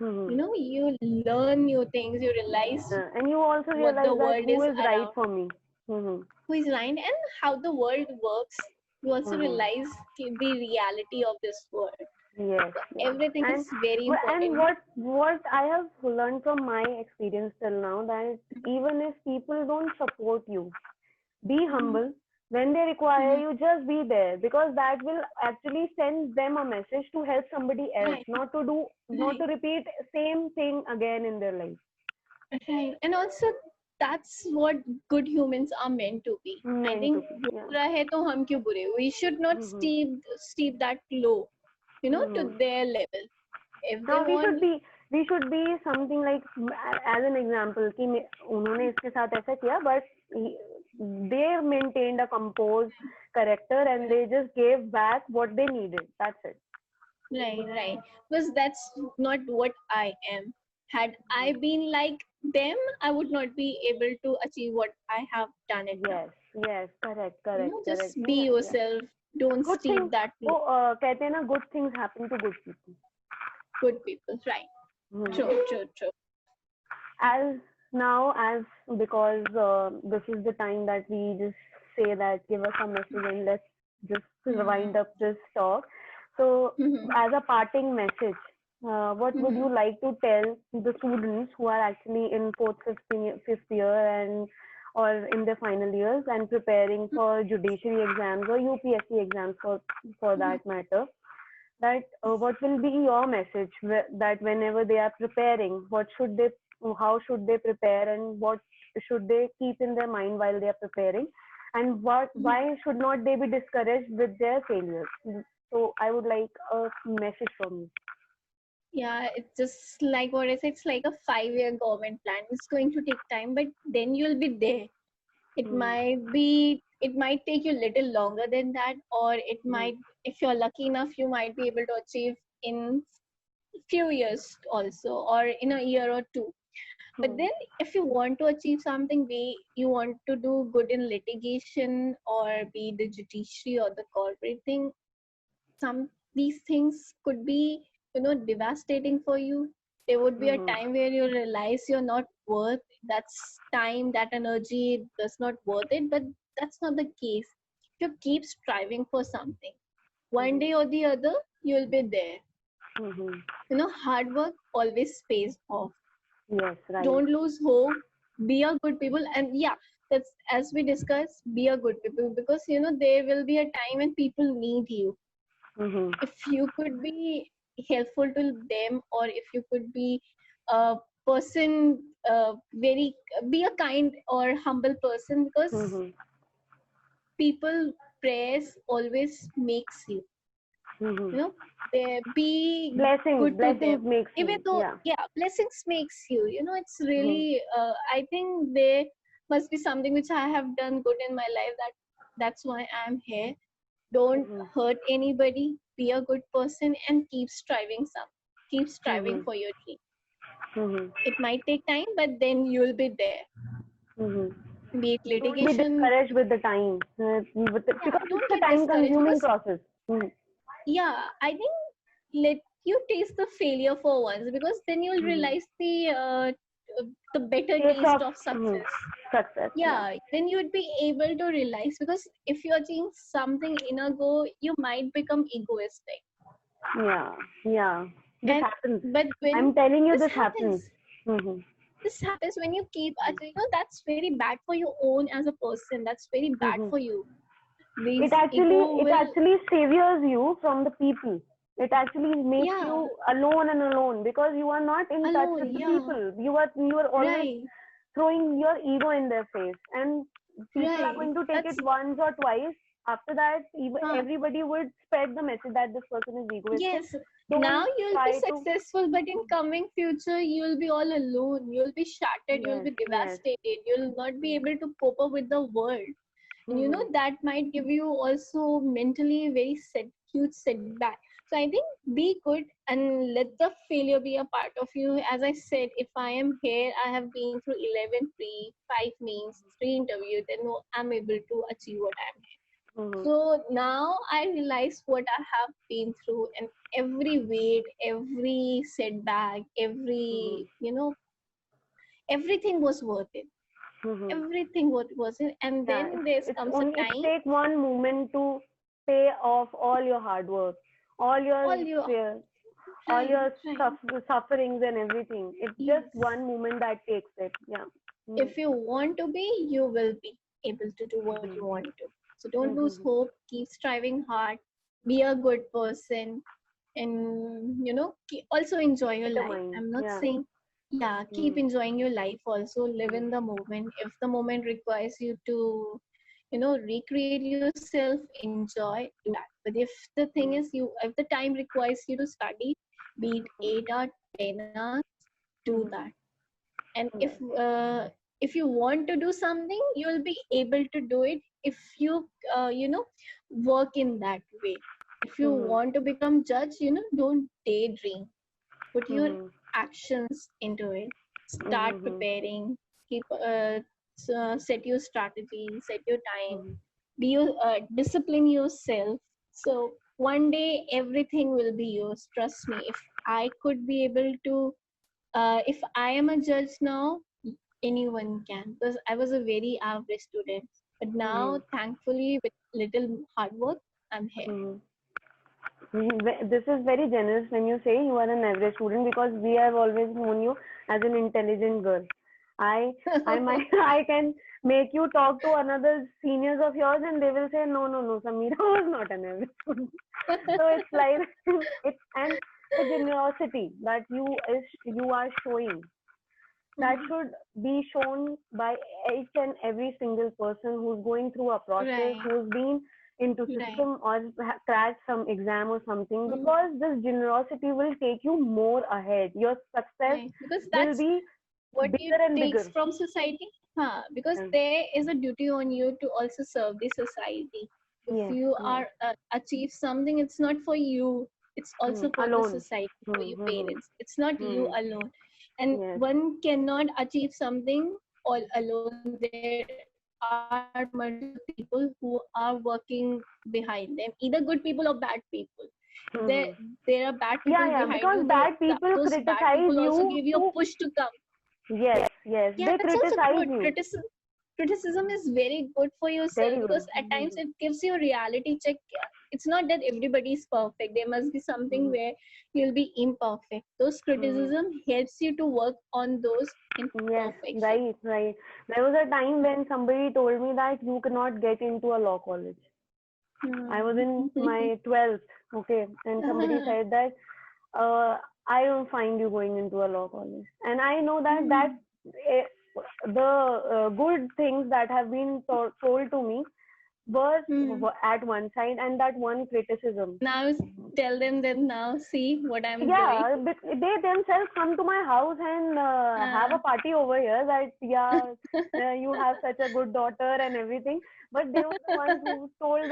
You learn new things, you realize and you also realize that who is right for me. Who is right, and how the world works. You also realize the reality of this world. Yes. Everything is very important. And what I have learned from my experience till now, that even if people don't support you, be humble. When they require you, just be there, because that will actually send them a message to help somebody else, not to repeat same thing again in their life. Right. And also, that's what good humans are meant to be. I think we should not steep that low, to their level. If no, we should be something like, as an example, कि उन्होंने इसके साथ ऐसा किया, but they maintained a composed character and they just gave back what they needed. That's it. Right. Because that's not what I am. Had I been like them, I would not be able to achieve what I have done it. Yes, correct. Just be yourself. Don't steep that low. कहते हैं ना, good things happen to good people. Good people, right. True. As because this is the time that we just say that give us a message and let's just wind up this talk. So as a parting message, what would you like to tell the students who are actually in 4th, 5th year, and or in their final years and preparing for judiciary exams or UPSC exams for that matter, that what will be your message that whenever they are preparing, how should they prepare, and what should they keep in their mind while they are preparing, and why should not they be discouraged with their failures? So I would like a message from you. Yeah, it's just like what I said, it's like a 5-year government plan. It's going to take time, but then you'll be there. It might take you a little longer than that, or it might, if you're lucky enough, you might be able to achieve in few years also, or in a year or two. But then if you want to achieve something, you want to do good in litigation or be the judiciary or the corporate thing, these things could be, devastating for you. There would be a time where you realize you're not worth that's time, that energy does not worth it. But that's not the case. If you keep striving for something, one day or the other you'll be there. Hard work always pays off. Yes, right. Don't lose hope. Be a good people. And yeah, that's, as we discussed, be a good people, because there will be a time when people need you. If you could be helpful to them, or if you could be a person, be a kind or humble person, because people prayers always makes you, be blessings good to them. makes Even you, though blessings makes you, it's really I think there must be something which I have done good in my life, that's why I'm here. Don't hurt anybody, be a good person, and keep striving for your dream. It might take time, but then you'll be there. Be it Don't be litigation. discouraged with the time, because it's a time consuming process. Yeah, I think let you taste the failure for once, because then you'll realize the better taste of success. Success. Then you would be able to realize, because if you're doing something in a go, you might become egoistic. This happens. But when I'm telling you, this happens. This happens when you keep, that's very bad for your own as a person. That's very bad for you. It actually saviors you from the people. It actually makes you alone, because you are not in touch with the people. You are always throwing your ego in their face, and people are going to take it once or twice. After that, everybody would spread the message that this person is egoistic. Yes. Now you'll be successful, but in coming future, you'll be all alone. You'll be shattered. You'll be devastated. You'll not be able to cope up with the world. And that might give you also mentally very huge setback. So I think be good and let the failure be a part of you. As I said, if I am here, I have been through 11 pre, 5 means, 3 interviews, then I'm able to achieve what I'm here. So now I realize what I have been through, and every weight, every setback, every, everything was worth it. Everything was it. And then comes a time. It takes one moment to pay off all your hard work, all your sufferings and everything. It's just one moment that takes it. If you want to be, you will be able to do what you want to. So don't lose hope. Keep striving hard. Be a good person, and also enjoy your life. I'm not saying keep enjoying your life. Also live in the moment. If the moment requires you to recreate yourself, enjoy, do that. But if the thing is, if the time requires you to study, be it 8 hours, 10 hours, do that. And if you want to do something, you'll be able to do it if you work in that way. If you want to become judge, don't daydream. Put your actions into it. Start preparing. Keep set your strategy, set your time. Discipline yourself. So one day everything will be yours. Trust me. If I could be able to, if I am a judge now, anyone can, because I was a very average student. But now, thankfully, with little hard work, I'm here. This is very generous when you say you are an average student, because we have always known you as an intelligent girl. I might I can make you talk to another seniors of yours, and they will say no, no, no, Sameera was not an average student. So it's like it's and the generosity that you are showing, that should be shown by each and every single person who's going through a process, Right. who's been into Right. system or cracked some exam or something, Mhm. because this generosity will take you more ahead. Your success Right. Because will that's be what you bigger and takes bigger. from society. Because And there is a duty on you to also serve the society. If yes, you yes. are achieve something, it's not for you. It's also for the Alone. society, for Hmm, your hmm, hmm, parents. It's not you hmm. alone. And Yes, one cannot achieve something all alone. There are multiple people who are working behind them, either good people or bad people. hmm, there hmm. there are bad people Yeah, yeah, behind because you. bad people Those bad criticize people also you give you a to, push to come. yes, yes, Yeah, they that's also criticize good. you. Criticism is very good for yourself, Very because good. at times Hmm, it gives you a reality check. It's not that everybody is perfect. There must be something hmm, where you'll be imperfect. Those hmm. criticism helps you to work on those Yes, imperfection. right, right. There was a time when somebody told me that you cannot get into a law college. I was Hmm. in my 12th, okay, and somebody said that uh, I don't find you going into a law college. And I know that eh, the good things that have been told to me were Hmm. at one side, and that one criticism. Now tell them that now see what I'm doing. Yeah, they themselves come to my house and have Uh, a party over here that, yeah, you have such a good daughter and everything. But they were the ones who told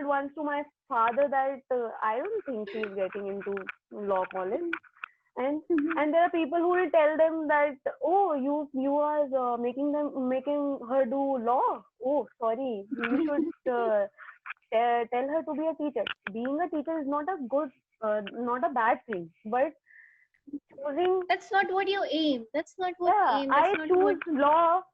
once to my father that I don't think she's getting into law college. and and there are people who will tell them that, oh, you are making her do law. Oh, sorry, you should tell her to be a teacher. Being a teacher is not a bad thing, but choosing, that's not what you aim. That's not what yeah, aim. That's not what.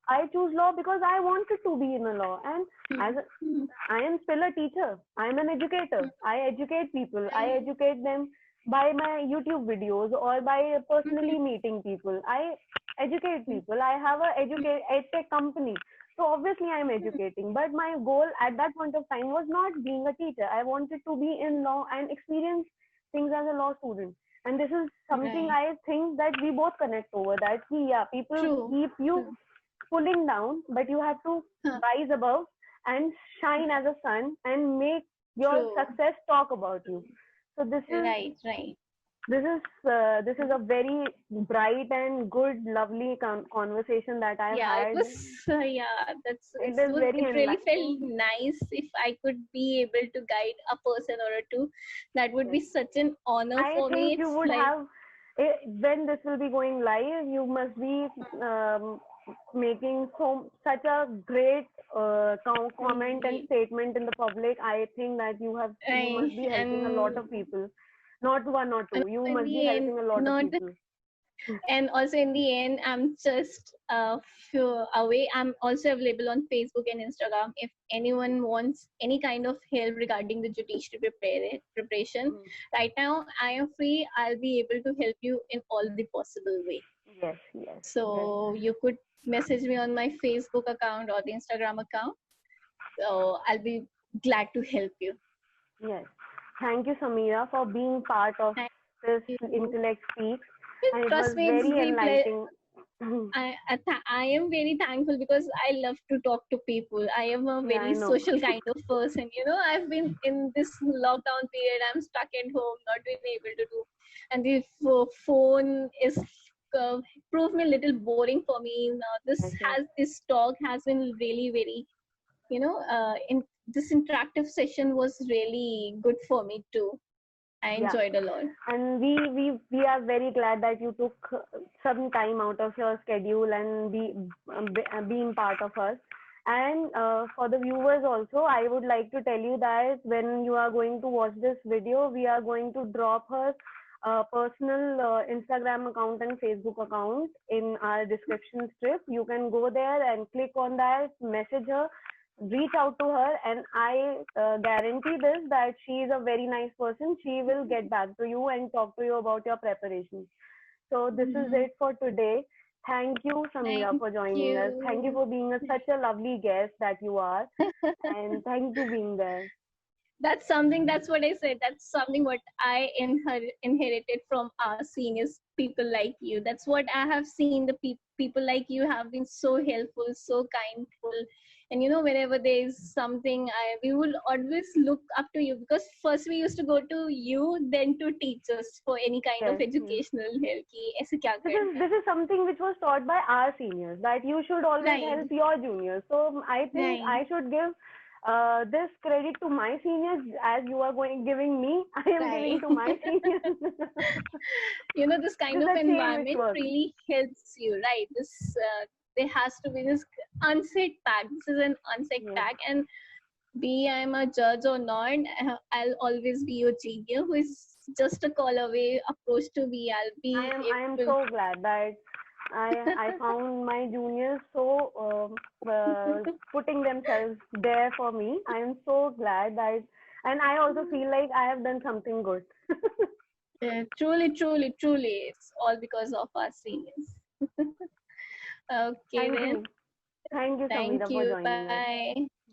I choose law because I wanted to be in a law. And as Hmm. a, Hmm. I am still a teacher. I am an educator. Hmm. I educate people. I Right. educate them by my YouTube videos or by personally Mhm. meeting people. I educate Mhm. people. I have a edtech company. So obviously I am educating. But my goal at that point of time was not being a teacher. I wanted to be in law and experience things as a law student. And this is something Right. I think that we both connect over, that yeah, people True. keep you True. pulling down, but you have to Huh. rise above and shine as a sun and make your True. success talk about you. So Right. Right. this is a very bright and good, lovely conversation that I Yeah, it had. was. Yeah, It is very it really enlightening. felt nice. If I could be able to guide a person or two, that would be such an honor I for me. think you It's would like. have, when this will be going live, you must be making such a great comment and Mm, statement in the public. I think that you right. must be helping a lot And of people, not one or two. You in must be the end, helping a lot of not. people. And also in the end, I'm just few away. I'm also available on Facebook and Instagram. If anyone wants any kind of help regarding the judiciary preparation, right now I am free. I'll be able to help you in all the possible way. Yes, yes, yes, So you could message me on my Facebook account or the Instagram account. So I'll be glad to help you. yes. Thank you, Samira, for being part of Thank this you. Intellect Speaks, and it was Trust me, it's very the pleasure. enlightening. I am very thankful because I love to talk to people. I am a Yeah, I very know. social kind of person. I've been in this lockdown period. I'm stuck at home, not being able to do, and the phone is uh, proved me a little boring for me. Now Yes, yes. this talk has been really very, in this interactive session was really good for me too. I Yeah. enjoyed a lot. And we are very glad that you took some time out of your schedule and being part of us. And for the viewers also, I would like to tell you that when you are going to watch this video, we are going to drop her personal Instagram account and Facebook account in our description strip. You can go there and click on that, message her, reach out to her, and I guarantee this, that she is a very nice person. She will get back to you and talk to you about your preparation. So this is Mhm. it for today. Thank you, Samira, Thank for joining us. Thank you you. for being such a lovely guest that you are. And thank you being there. That's what I said. That's something what I inherited from our seniors, people like you. That's what I have seen. The people like you have been so helpful, so kindful. And whenever there is something, we will always look up to you, because first we used to go to you, then to teachers for any kind of Yes. educational help. कि ऐसे क्या This is करना है? this is something which was taught by our seniors, that you should always Right, help your juniors. So I think right. I should give this credit to my seniors, as you are giving me. I am giving Right. to my seniors. This kind This is of a chain which environment works. really helps you, right? There has to be this unsaid pack. This is an unsaid Yes. pack, and be I'm a judge or not, I'll always be your junior who is just a call away approach to me. I'll be I am if so glad that I found my juniors so putting themselves there for me. I am so glad that, and I also feel like I have done something good. truly, truly, truly, it's all because of our seniors. Okay, Thank then. you. Thank you, Thank Samira, for you. joining us.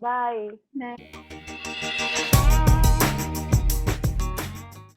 Bye. Bye. Bye.